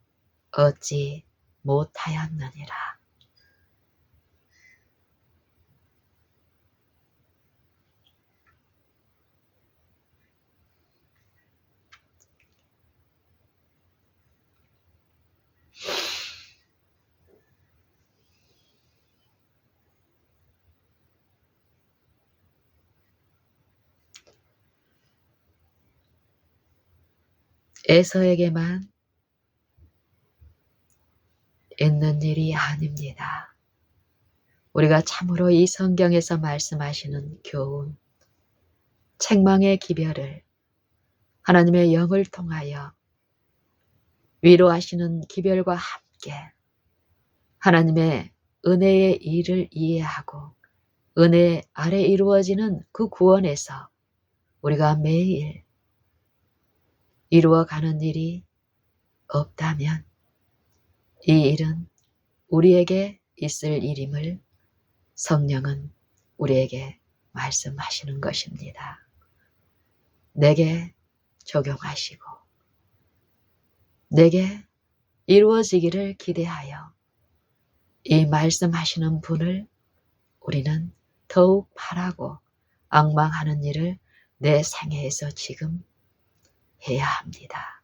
얻지 못하였느니라. 에서에게만 있는 일이 아닙니다. 우리가 참으로 이 성경에서 말씀하시는 교훈, 책망의 기별을 하나님의 영을 통하여 위로하시는 기별과 함께 하나님의 은혜의 일을 이해하고 은혜 아래 이루어지는 그 구원에서 우리가 매일 이루어가는 일이 없다면 이 일은 우리에게 있을 일임을 성령은 우리에게 말씀하시는 것입니다. 내게 적용하시고 내게 이루어지기를 기대하여 이 말씀하시는 분을 우리는 더욱 바라고 앙망하는 일을 내 생애에서 지금 해야 합니다.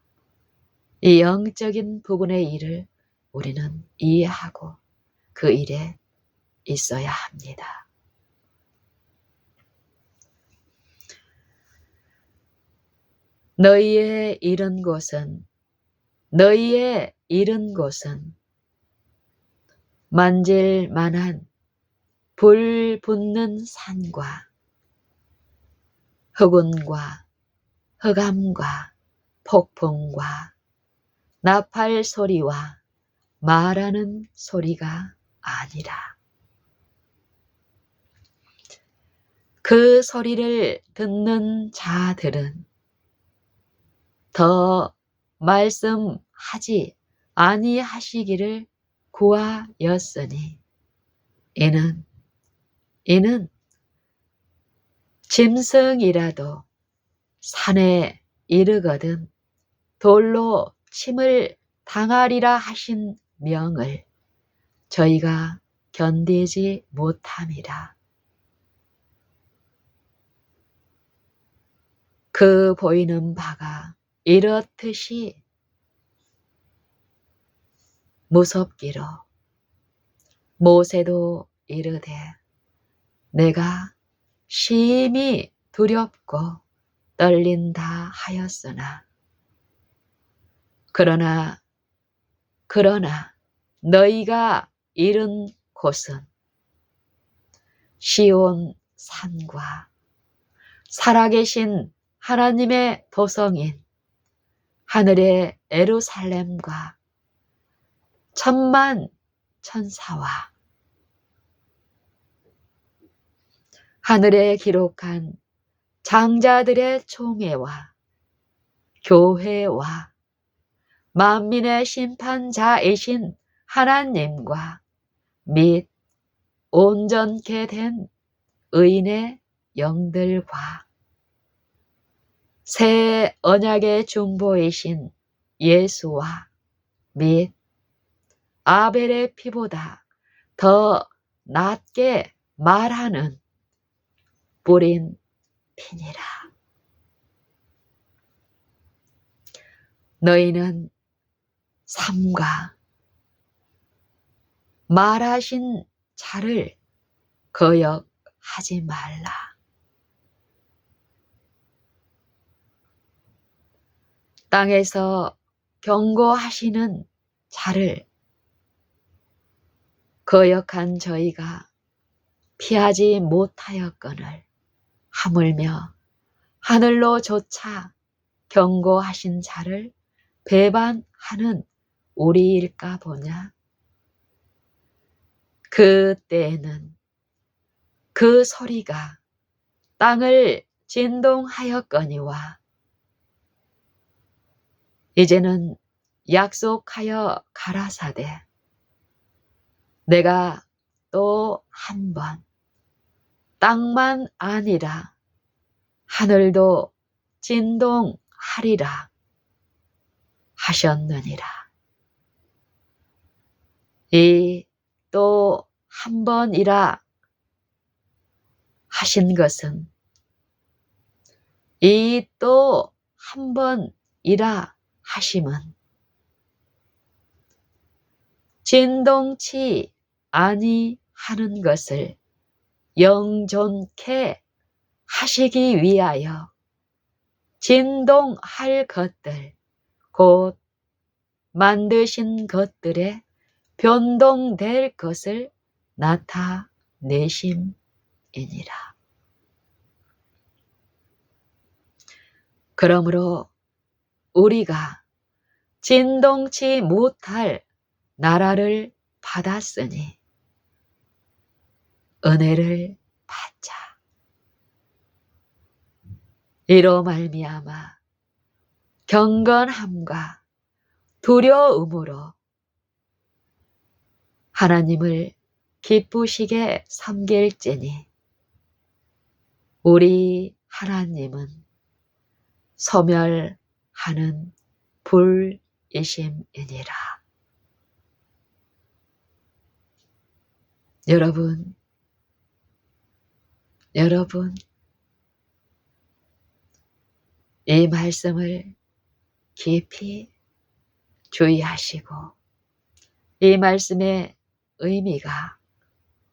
이 영적인 부분의 일을 우리는 이해하고 그 일에 있어야 합니다. 너희의 이른 곳은 만질 만한 불 붙는 산과 흑운과 흑암과 폭풍과 나팔 소리와 말하는 소리가 아니라 그 소리를 듣는 자들은 더 말씀하지 아니하시기를 구하였으니 이는 짐승이라도 산에 이르거든 돌로 침을 당하리라 하신 명을 저희가 견디지 못함이라. 그 보이는 바가 이렇듯이 무섭기로 모세도 이르되 내가 심히 두렵고 떨린다 하였으나 그러나 너희가 이른 곳은 시온 산과 살아계신 하나님의 도성인 하늘의 예루살렘과 천만 천사와 하늘에 기록한 장자들의 총회와 교회와 만민의 심판자이신 하나님과 및 온전케 된 의인의 영들과 새 언약의 중보이신 예수와 및 아벨의 피보다 더 낫게 말하는 뿌린 피니라. 너희는 삼가 말하신 자를 거역하지 말라. 땅에서 경고하시는 자를 거역한 저희가 피하지 못하였거늘 하물며 하늘로조차 경고하신 자를 배반하는 우리일까 보냐. 그때에는 그 소리가 땅을 진동하였거니와 이제는 약속하여 가라사대 내가 또 한 번 땅만 아니라 하늘도 진동하리라 하셨느니라. 이 또 한 번이라 하신 것은 이 또 한 번이라 하심은 진동치 아니하는 것을 영존케 하시기 위하여 진동할 것들 곧 만드신 것들에 변동될 것을 나타내심이니라. 그러므로 우리가 진동치 못할 나라를 받았으니 은혜를 받자. 이로 말미암아 경건함과 두려움으로 하나님을 기쁘시게 섬길지니 우리 하나님은 소멸하는 불이심이니라. 여러분, 이 말씀을 깊이 주의하시고 이 말씀의 의미가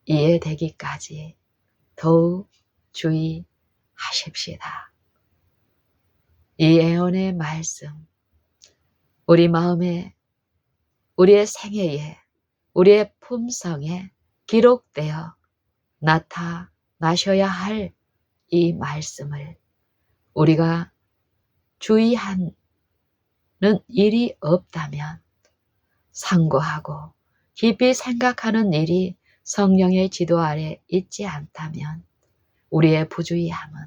이해되기까지 더욱 주의하십시다. 이 애언의 말씀, 우리 마음에, 우리의 생애에, 우리의 품성에 기록되어 나타나셔야 할 이 말씀을 우리가 주의하는 일이 없다면, 상고하고 깊이 생각하는 일이 성령의 지도 아래 있지 않다면 우리의 부주의함은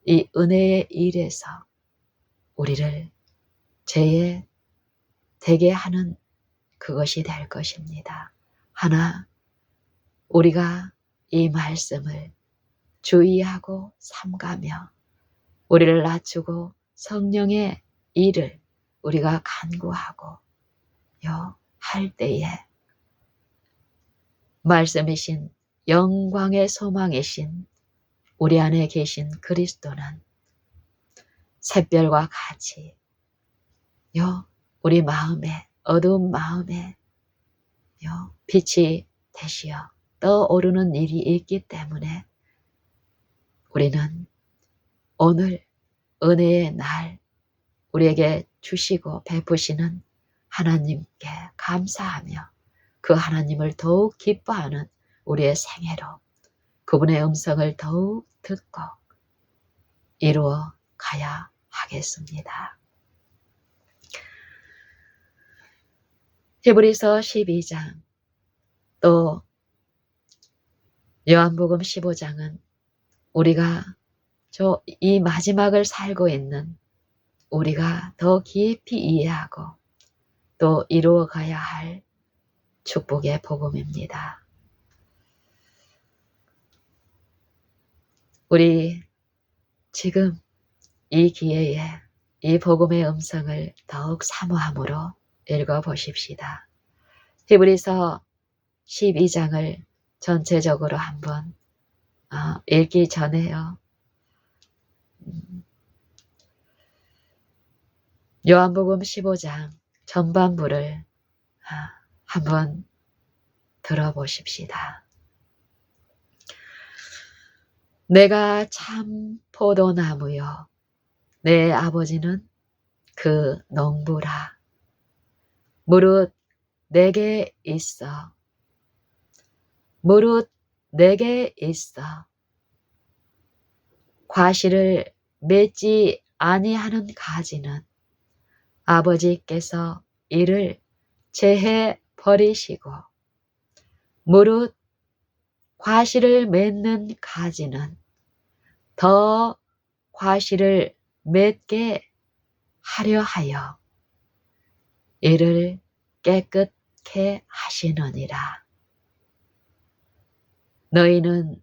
이 은혜의 일에서 우리를 죄에 되게 하는 그것이 될 것입니다. 하나, 우리가 이 말씀을 주의하고 삼가며 우리를 낮추고 성령의 일을 우리가 간구하고 할 때에 말씀이신 영광의 소망이신 우리 안에 계신 그리스도는 샛별과 같이 우리 마음에, 어두운 마음에 빛이 되시어 떠오르는 일이 있기 때문에 우리는 오늘 은혜의 날 우리에게 주시고 베푸시는 하나님께 감사하며 그 하나님을 더욱 기뻐하는 우리의 생애로 그분의 음성을 더욱 듣고 이루어 가야 하겠습니다. 히브리서 12장 또 요한복음 15장은 우리가 이 마지막을 살고 있는 우리가 더 깊이 이해하고 또 이루어 가야 할 축복의 복음입니다. 우리 지금 이 기회에 이 복음의 음성을 더욱 사모함으로 읽어보십시다. 히브리서 12장을 전체적으로 한번 읽기 전에요. 요한복음 15장 전반부를 한번 들어보십시다. 내가 참 포도나무요 내 아버지는 그 농부라. 무릇 내게 있어 과실을 맺지 아니하는 가지는 아버지께서 이를 제해 버리시고 무릇 과실을 맺는 가지는 더 과실을 맺게 하려 하여 이를 깨끗게 하시느니라. 너희는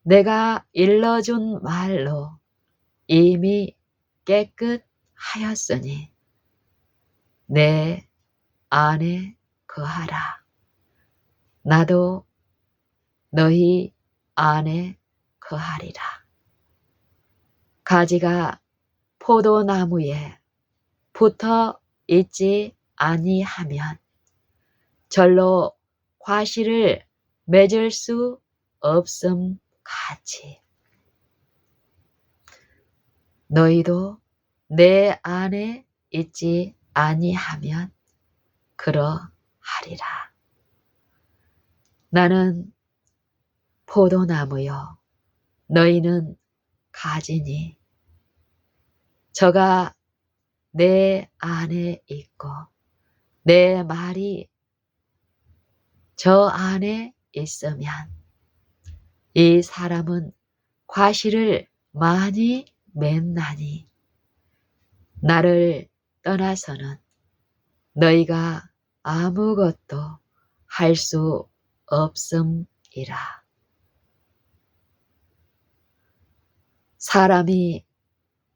내가 일러준 말로 이미 깨끗하였으니 내 안에 거하라. 나도 너희 안에 거하리라. 가지가 포도나무에 붙어 있지 아니하면 절로 과실을 맺을 수 없음 같이 너희도 내 안에 있지 아니하면 그러하리라. 나는 포도나무요 너희는 가지니 저가 내 안에 있고 내 말이 저 안에 있으면 이 사람은 과실을 많이 맺나니 나를 떠나서는 너희가 아무것도 할 수 없음이라. 사람이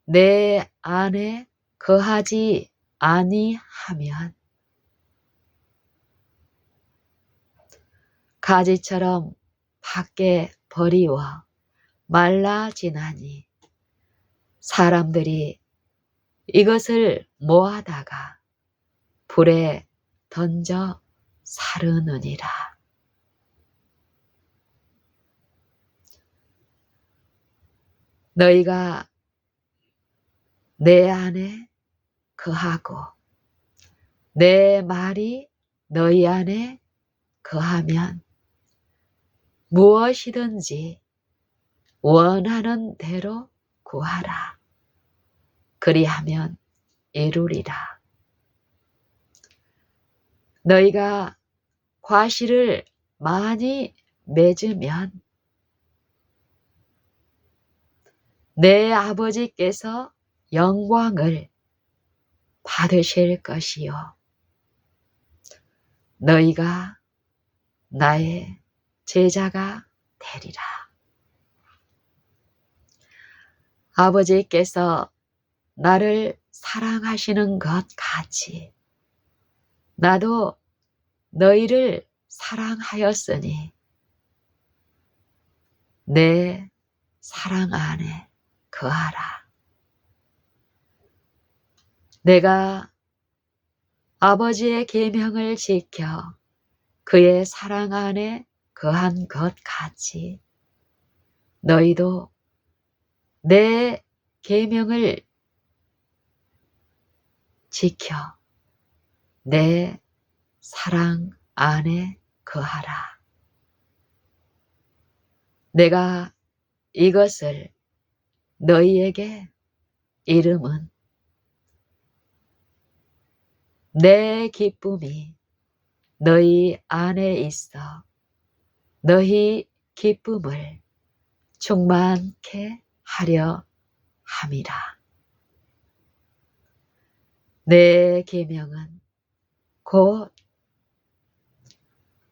내 안에 거하지 아니하면 가지처럼 밖에 버리워 말라지나니 사람들이 이것을 모아다가 불에 던져 사르느니라. 너희가 내 안에 거하고 내 말이 너희 안에 거하면 무엇이든지 원하는 대로 구하라. 그리하면 이루리라. 너희가 과실을 많이 맺으면 내 아버지께서 영광을 받으실 것이요 너희가 나의 제자가 되리라. 아버지께서 나를 사랑하시는 것 같이 나도 너희를 사랑하였으니 내 사랑 안에 거하라. 내가 아버지의 계명을 지켜 그의 사랑 안에 거한 것 같이 너희도 내 계명을 지켜 내 사랑 안에 거하라. 내가 이것을 너희에게 이름은 내 기쁨이 너희 안에 있어 너희 기쁨을 충만케 하려 함이라. 내 계명은 곧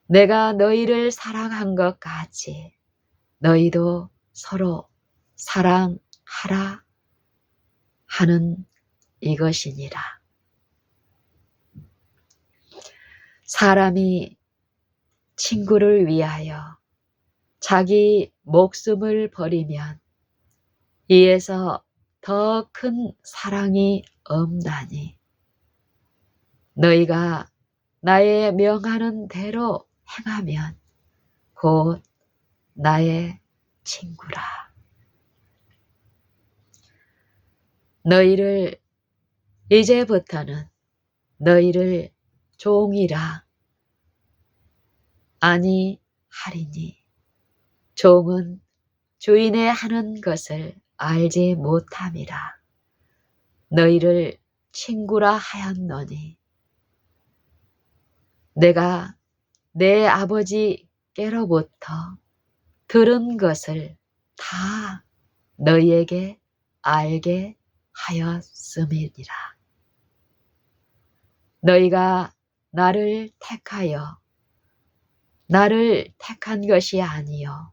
내가 너희를 사랑한 것 같이 너희도 서로 사랑하라 하는 이것이니라. 사람이 친구를 위하여 자기 목숨을 버리면 이에서 더 큰 사랑이 없나니 너희가 나의 명하는 대로 행하면 곧 나의 친구라. 너희를 이제부터는 너희를 종이라 아니하리니 종은 주인의 하는 것을 알지 못함이라. 너희를 친구라 하였노니 내가 내 아버지께로부터 들은 것을 다 너희에게 알게 하였음이니라. 너희가 나를 택한 것이 아니요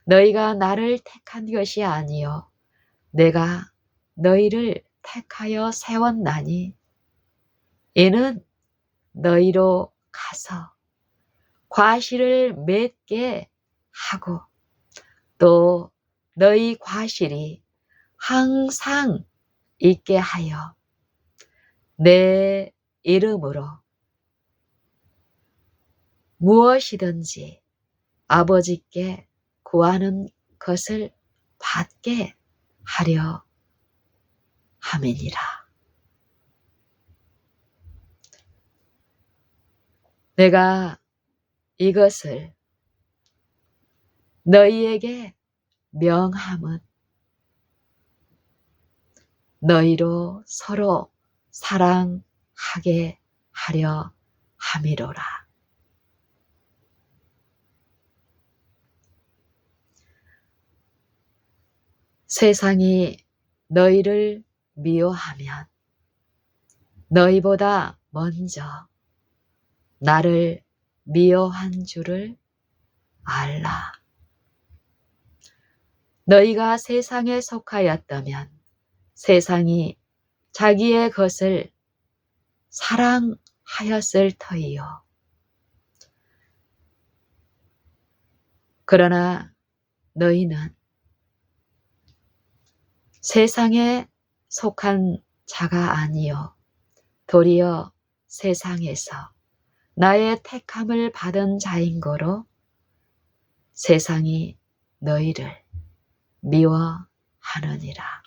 너희가 나를 택한 것이 아니요 내가 너희를 택하여 세웠나니 이는 너희로 가서 과실을 맺게 하고 또 너희 과실이 항상 있게 하여 내 이름으로 무엇이든지 아버지께 구하는 것을 받게 하려 함이니라. 내가 이것을 너희에게 명함은 너희로 서로 사랑하게 하려 함이로라. 세상이 너희를 미워하면 너희보다 먼저 나를 미워한 줄을 알라. 너희가 세상에 속하였다면 세상이 자기의 것을 사랑하였을 터이요. 그러나 너희는 세상에 속한 자가 아니요 도리어 세상에서 나의 택함을 받은 자인 거로 세상이 너희를 미워하느니라.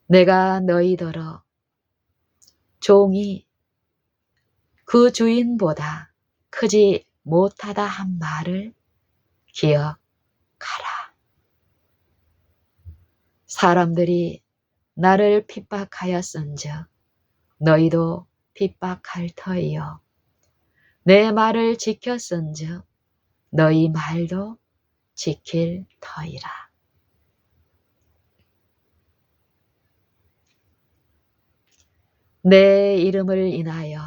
내가 너희더러 종이 그 주인보다 크지 못하다 한 말을 기억하라. 사람들이 나를 핍박하였은즉 너희도 핍박할 터이요. 내 말을 지켰은즉 너희 말도 지킬 터이라. 내 이름을 인하여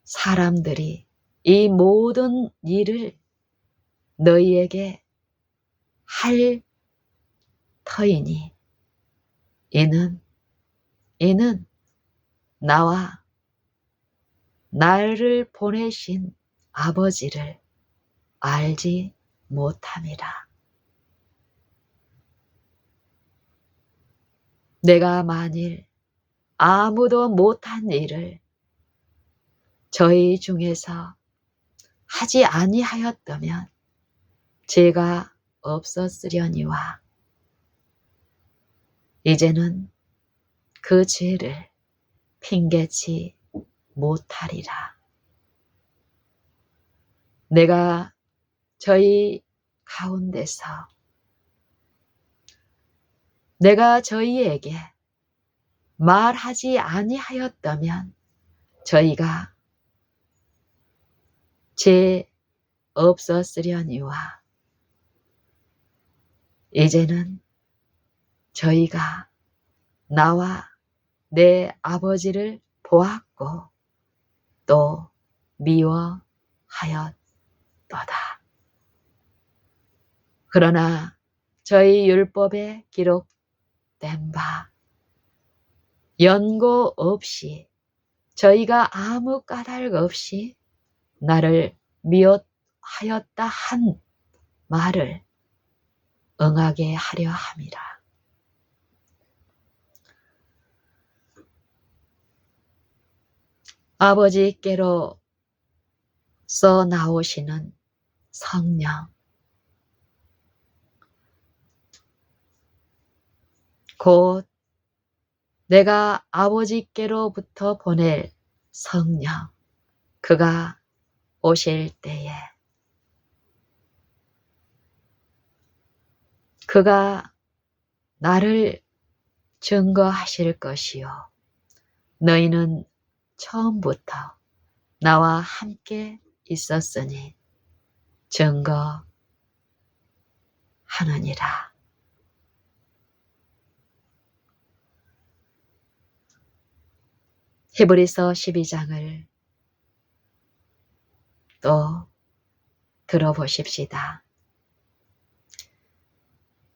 사람들이 이 모든 일을 너희에게 할 터이니 이는 나와 나를 보내신 아버지를 알지 못함이라. 내가 만일 아무도 못한 일을 저희 중에서 하지 아니하였다면 죄가 없었으려니와 이제는 그 죄를 핑계치 못하리라. 내가 저희 가운데서 내가 저희에게 말하지 아니하였다면 저희가 죄 없었으려니와 이제는 저희가 나와 내 아버지를 보았고 또 미워하였도다. 그러나 저희 율법에 기록된 바 연고 없이 저희가 아무 까닭 없이 나를 미워하였다 한 말을 응하게 하려 함이라. 아버지께로 써 나오시는 성령, 곧 내가 아버지께로부터 보낼 성령, 그가 오실 때에 그가 나를 증거하실 것이요 너희는 처음부터 나와 함께 있었으니 증거하느니라. 히브리서 12장을 또 들어보십시다.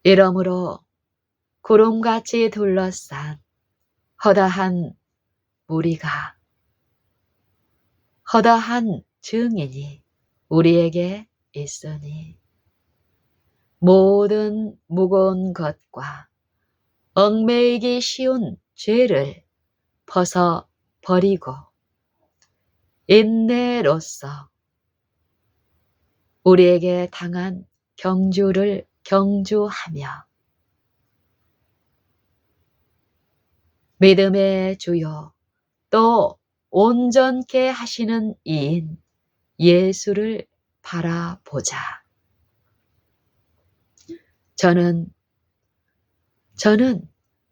이러므로 구름같이 둘러싼 허다한 무리가 허다한 증인이 우리에게 있으니 모든 무거운 것과 얽매이기 쉬운 죄를 벗어버리고 인내로써 우리에게 당한 경주를 경주하며 믿음의 주요 또 온전케 하시는 이인 예수를 바라보자. 저는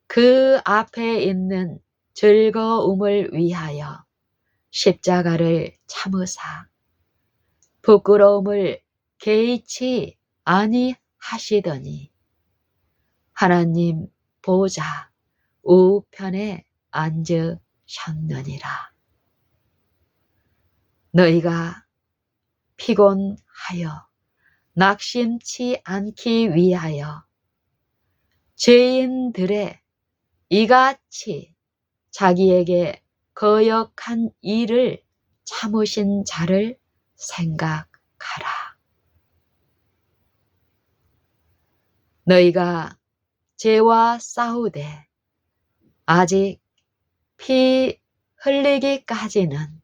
그 앞에 있는 즐거움을 위하여 십자가를 참으사 부끄러움을 개의치 아니하시더니 하나님 보좌 우편에 앉으셨느니라. 너희가 피곤하여 낙심치 않기 위하여 죄인들의 이같이 자기에게 거역한 일을 참으신 자를 생각하라. 너희가 죄와 싸우되 아직 피 흘리기까지는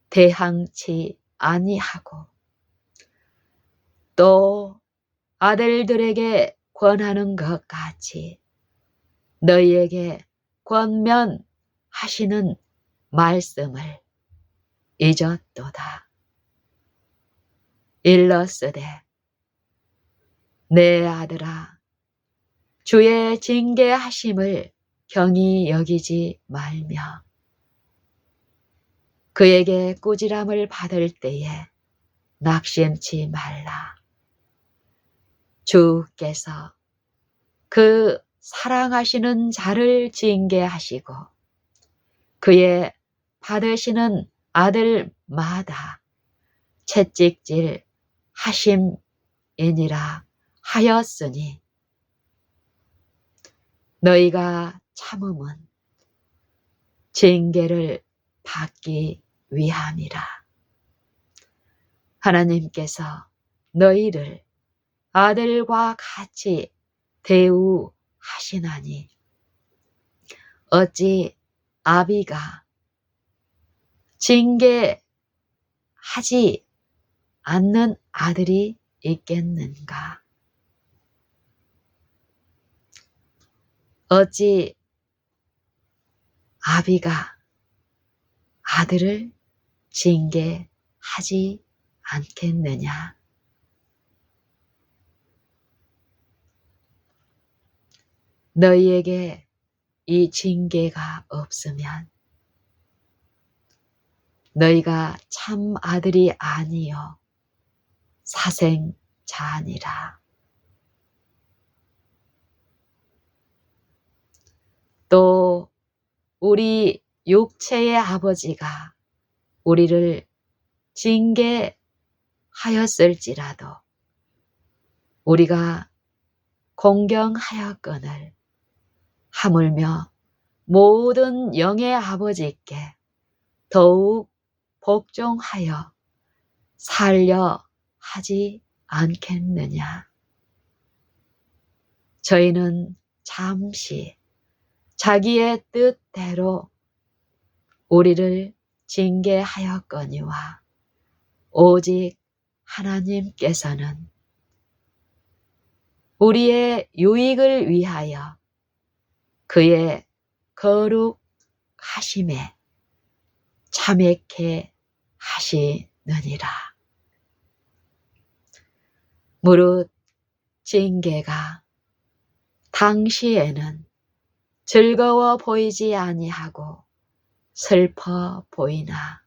대항치 아니하고 또 아들들에게 권하는 것 같이 너희에게 권면하시는 말씀을 잊었도다. 일렀으되 내 아들아 주의 징계하심을 경히 여기지 말며 그에게 꾸지람을 받을 때에 낙심치 말라. 주께서 그 사랑하시는 자를 징계하시고 그의 받으시는 아들마다 채찍질 하심이니라 하였으니 너희가 참음은 징계를 받기 위함이라. 하나님께서 너희를 아들과 같이 대우하시나니 어찌 아비가 징계하지 않는 아들이 있겠는가? 어찌 아비가 아들을 징계하지 않겠느냐? 너희에게 이 징계가 없으면 너희가 참 아들이 아니요 사생자니라. 또 우리 육체의 아버지가 우리를 징계하였을지라도 우리가 공경하였거늘 하물며 모든 영의 아버지께 더욱 복종하여 살려 하지 않겠느냐. 저희는 잠시 자기의 뜻대로 우리를 징계하였거니와 오직 하나님께서는 우리의 유익을 위하여 그의 거룩하심에 참여케 하시느니라. 무릇 징계가 당시에는 즐거워 보이지 아니하고 슬퍼 보이나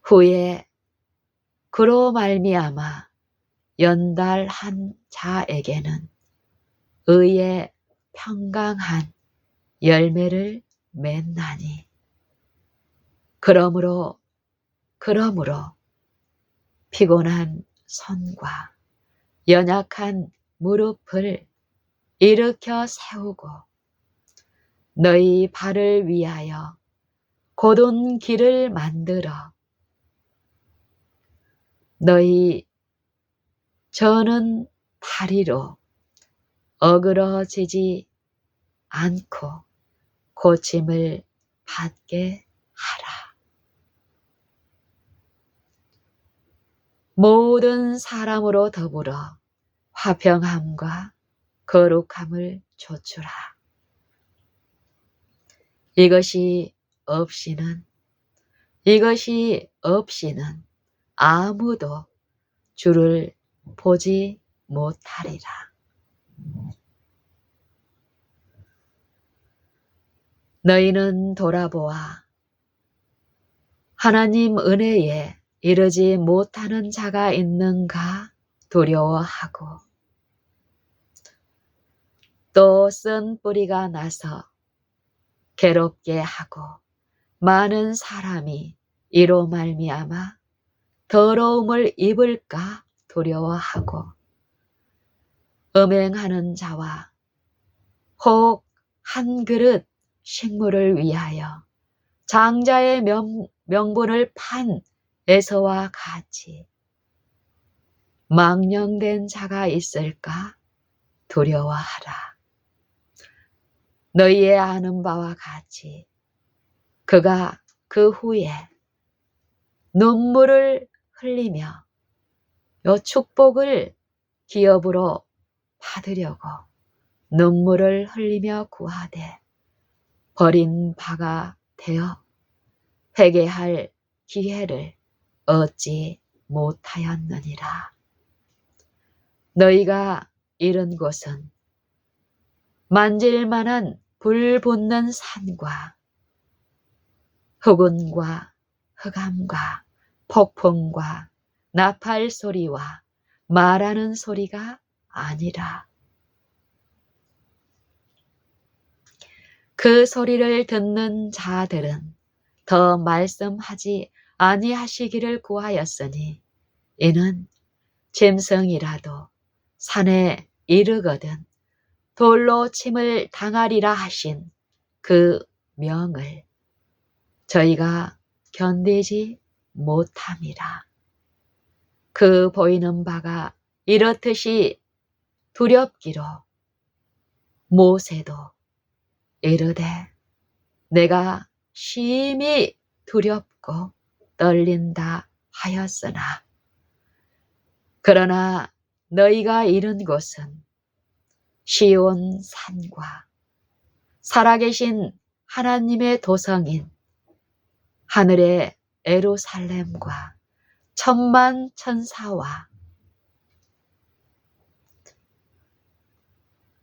후에 그로 말미암아 연달한 자에게는 의의 평강한 열매를 맺나니 그러므로 피곤한 손과 연약한 무릎을 일으켜 세우고 너희 발을 위하여 곧은 길을 만들어 너희 저는 다리로 어그러지지 않고 고침을 받게 하라. 모든 사람으로 더불어 화평함과 거룩함을 좇으라. 이것이 없이는 아무도 주를 보지 못하리라. 너희는 돌아보아 하나님 은혜에 이르지 못하는 자가 있는가 두려워하고 또 쓴 뿌리가 나서 괴롭게 하고 많은 사람이 이로 말미암아 더러움을 입을까 두려워하고 음행하는 자와 혹 한 그릇 식물을 위하여 장자의 명분을 판 에서와 같이 망령된 자가 있을까 두려워하라. 너희의 아는 바와 같이 그가 그 후에 눈물을 흘리며 요 축복을 기업으로 받으려고 눈물을 흘리며 구하되 버린 바가 되어 회개할 기회를 얻지 못하였느니라. 너희가 이른 곳은 만질만한 불 붙는 산과 흑운과 흑암과 폭풍과 나팔 소리와 말하는 소리가 아니라 그 소리를 듣는 자들은 더 말씀하지 아니하시기를 구하였으니 이는 짐승이라도 산에 이르거든 돌로 침을 당하리라 하신 그 명을 저희가 견디지 못함이라. 그 보이는 바가 이렇듯이 두렵기로 모세도 이르되 내가 심히 두렵고 떨린다 하였으나 그러나 너희가 이른 곳은 시온 산과 살아계신 하나님의 도성인 하늘의 예루살렘과 천만 천사와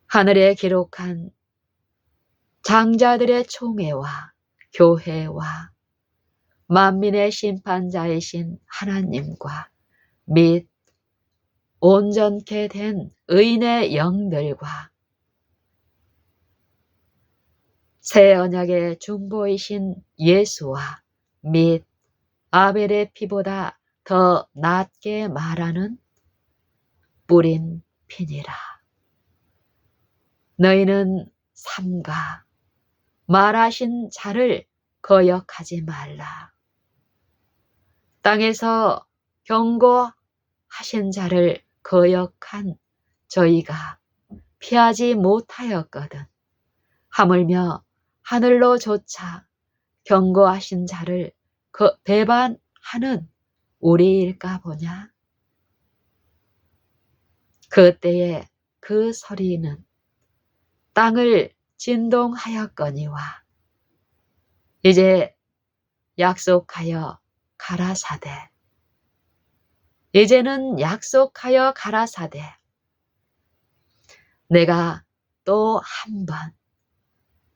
하늘에 기록한 장자들의 총회와 교회와 만민의 심판자이신 하나님과 및 온전케 된 의인의 영들과 새 언약의 중보이신 예수와 및 아벨의 피보다 더 낫게 말하는 뿌린 피니라. 너희는 삼가 말하신 자를 거역하지 말라. 땅에서 경고하신 자를 거역한 저희가 피하지 못하였거든. 하물며 하늘로조차 경고하신 자를 배반하는 우리일까 보냐. 그때에 그 소리는 땅을 진동하였거니와 이제 약속하여 가라사대 이제는 약속하여 가라사대 내가 또 한 번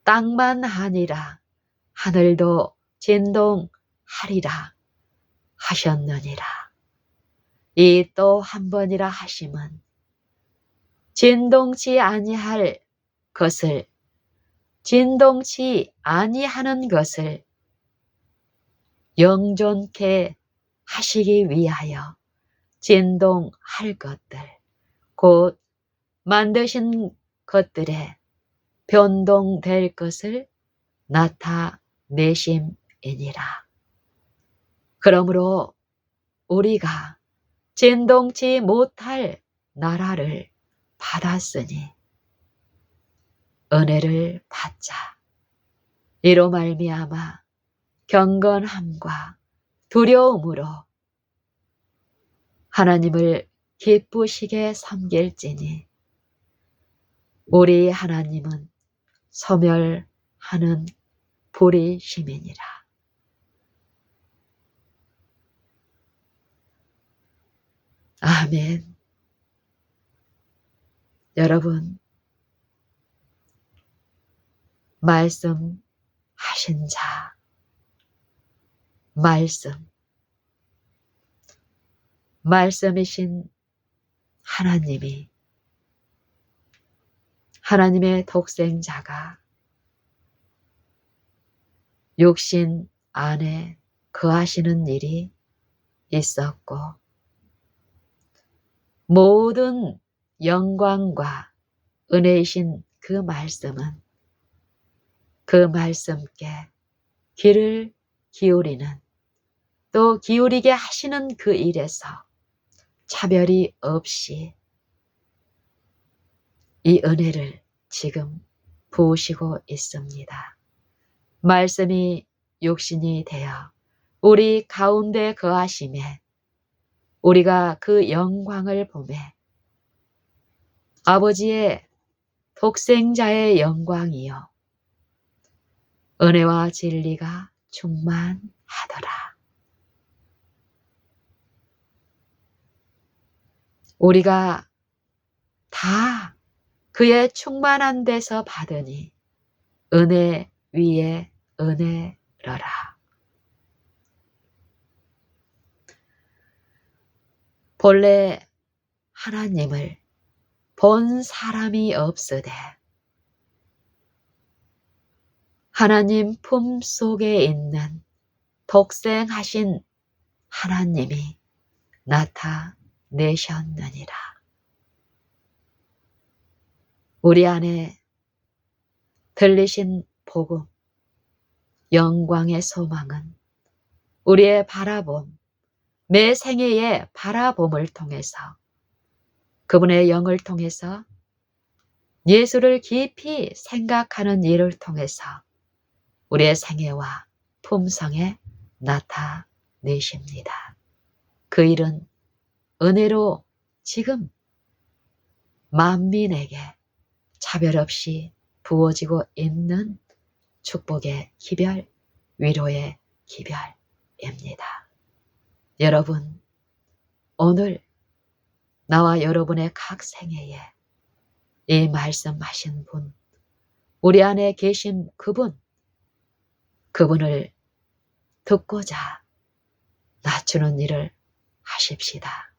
땅만 아니라 하늘도 진동하리라 하셨느니라. 이 또 한 번이라 하심은 진동치 아니할 것을 진동치 아니하는 것을 영존케 하시기 위하여 진동할 것들 곧 만드신 것들에 변동될 것을 나타내심이니라. 그러므로 우리가 진동치 못할 나라를 받았으니 은혜를 받자. 이로 말미암아 경건함과 두려움으로 하나님을 기쁘시게 섬길지니 우리 하나님은 소멸하는 불이심이니라. 아멘. 여러분, 말씀 하신 자, 말씀이신 하나님이, 하나님의 독생자가 육신 안에 거하시는 일이 있었고, 모든 영광과 은혜이신 그 말씀은 그 말씀께 귀를 기울이는, 또 기울이게 하시는 그 일에서 차별이 없이 이 은혜를 지금 부으시고 있습니다. 말씀이 육신이 되어 우리 가운데 거하심에 우리가 그 영광을 보매 아버지의 독생자의 영광이요 은혜와 진리가 충만하더라. 우리가 다 그의 충만한 데서 받으니 은혜 위에 은혜러라. 본래 하나님을 본 사람이 없으되 하나님 품 속에 있는 독생하신 하나님이 나타내셨느니라. 우리 안에 들리신 복음, 영광의 소망은 우리의 바라봄, 매 생애의 바라봄을 통해서 그분의 영을 통해서 예수를 깊이 생각하는 일을 통해서 우리의 생애와 품성에 나타내십니다. 그 일은 은혜로 지금 만민에게 차별 없이 부어지고 있는 축복의 기별, 위로의 기별입니다. 여러분, 오늘 나와 여러분의 각 생애에 이 말씀하신 분, 우리 안에 계신 그분을 듣고자 낮추는 일을 하십시다.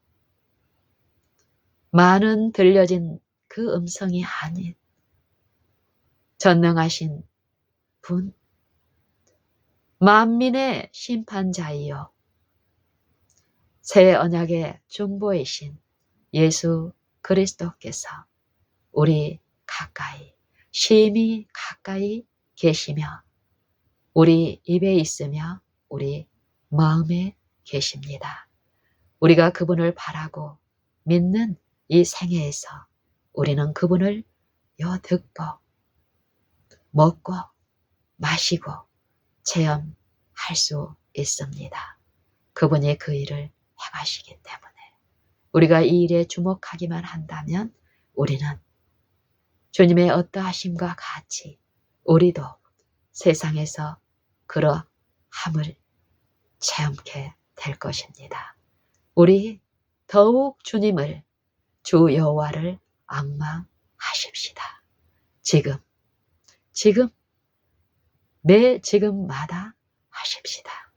많은 들려진 그 음성이 아닌 전능하신 분, 만민의 심판자이요 새 언약의 중보이신 예수 그리스도께서 우리 가까이, 심히 가까이 계시며 우리 입에 있으며 우리 마음에 계십니다. 우리가 그분을 바라고 믿는 이 생애에서 우리는 그분을 듣고 먹고 마시고 체험할 수 있습니다. 그분이 그 일을 행하시기 때문에 우리가 이 일에 주목하기만 한다면 우리는 주님의 어떠하심과 같이 우리도 세상에서 그러함을 체험케 될 것입니다. 우리 더욱 주님을, 주 여호와를 앙망하십시다. 지금, 매 지금마다 하십시다.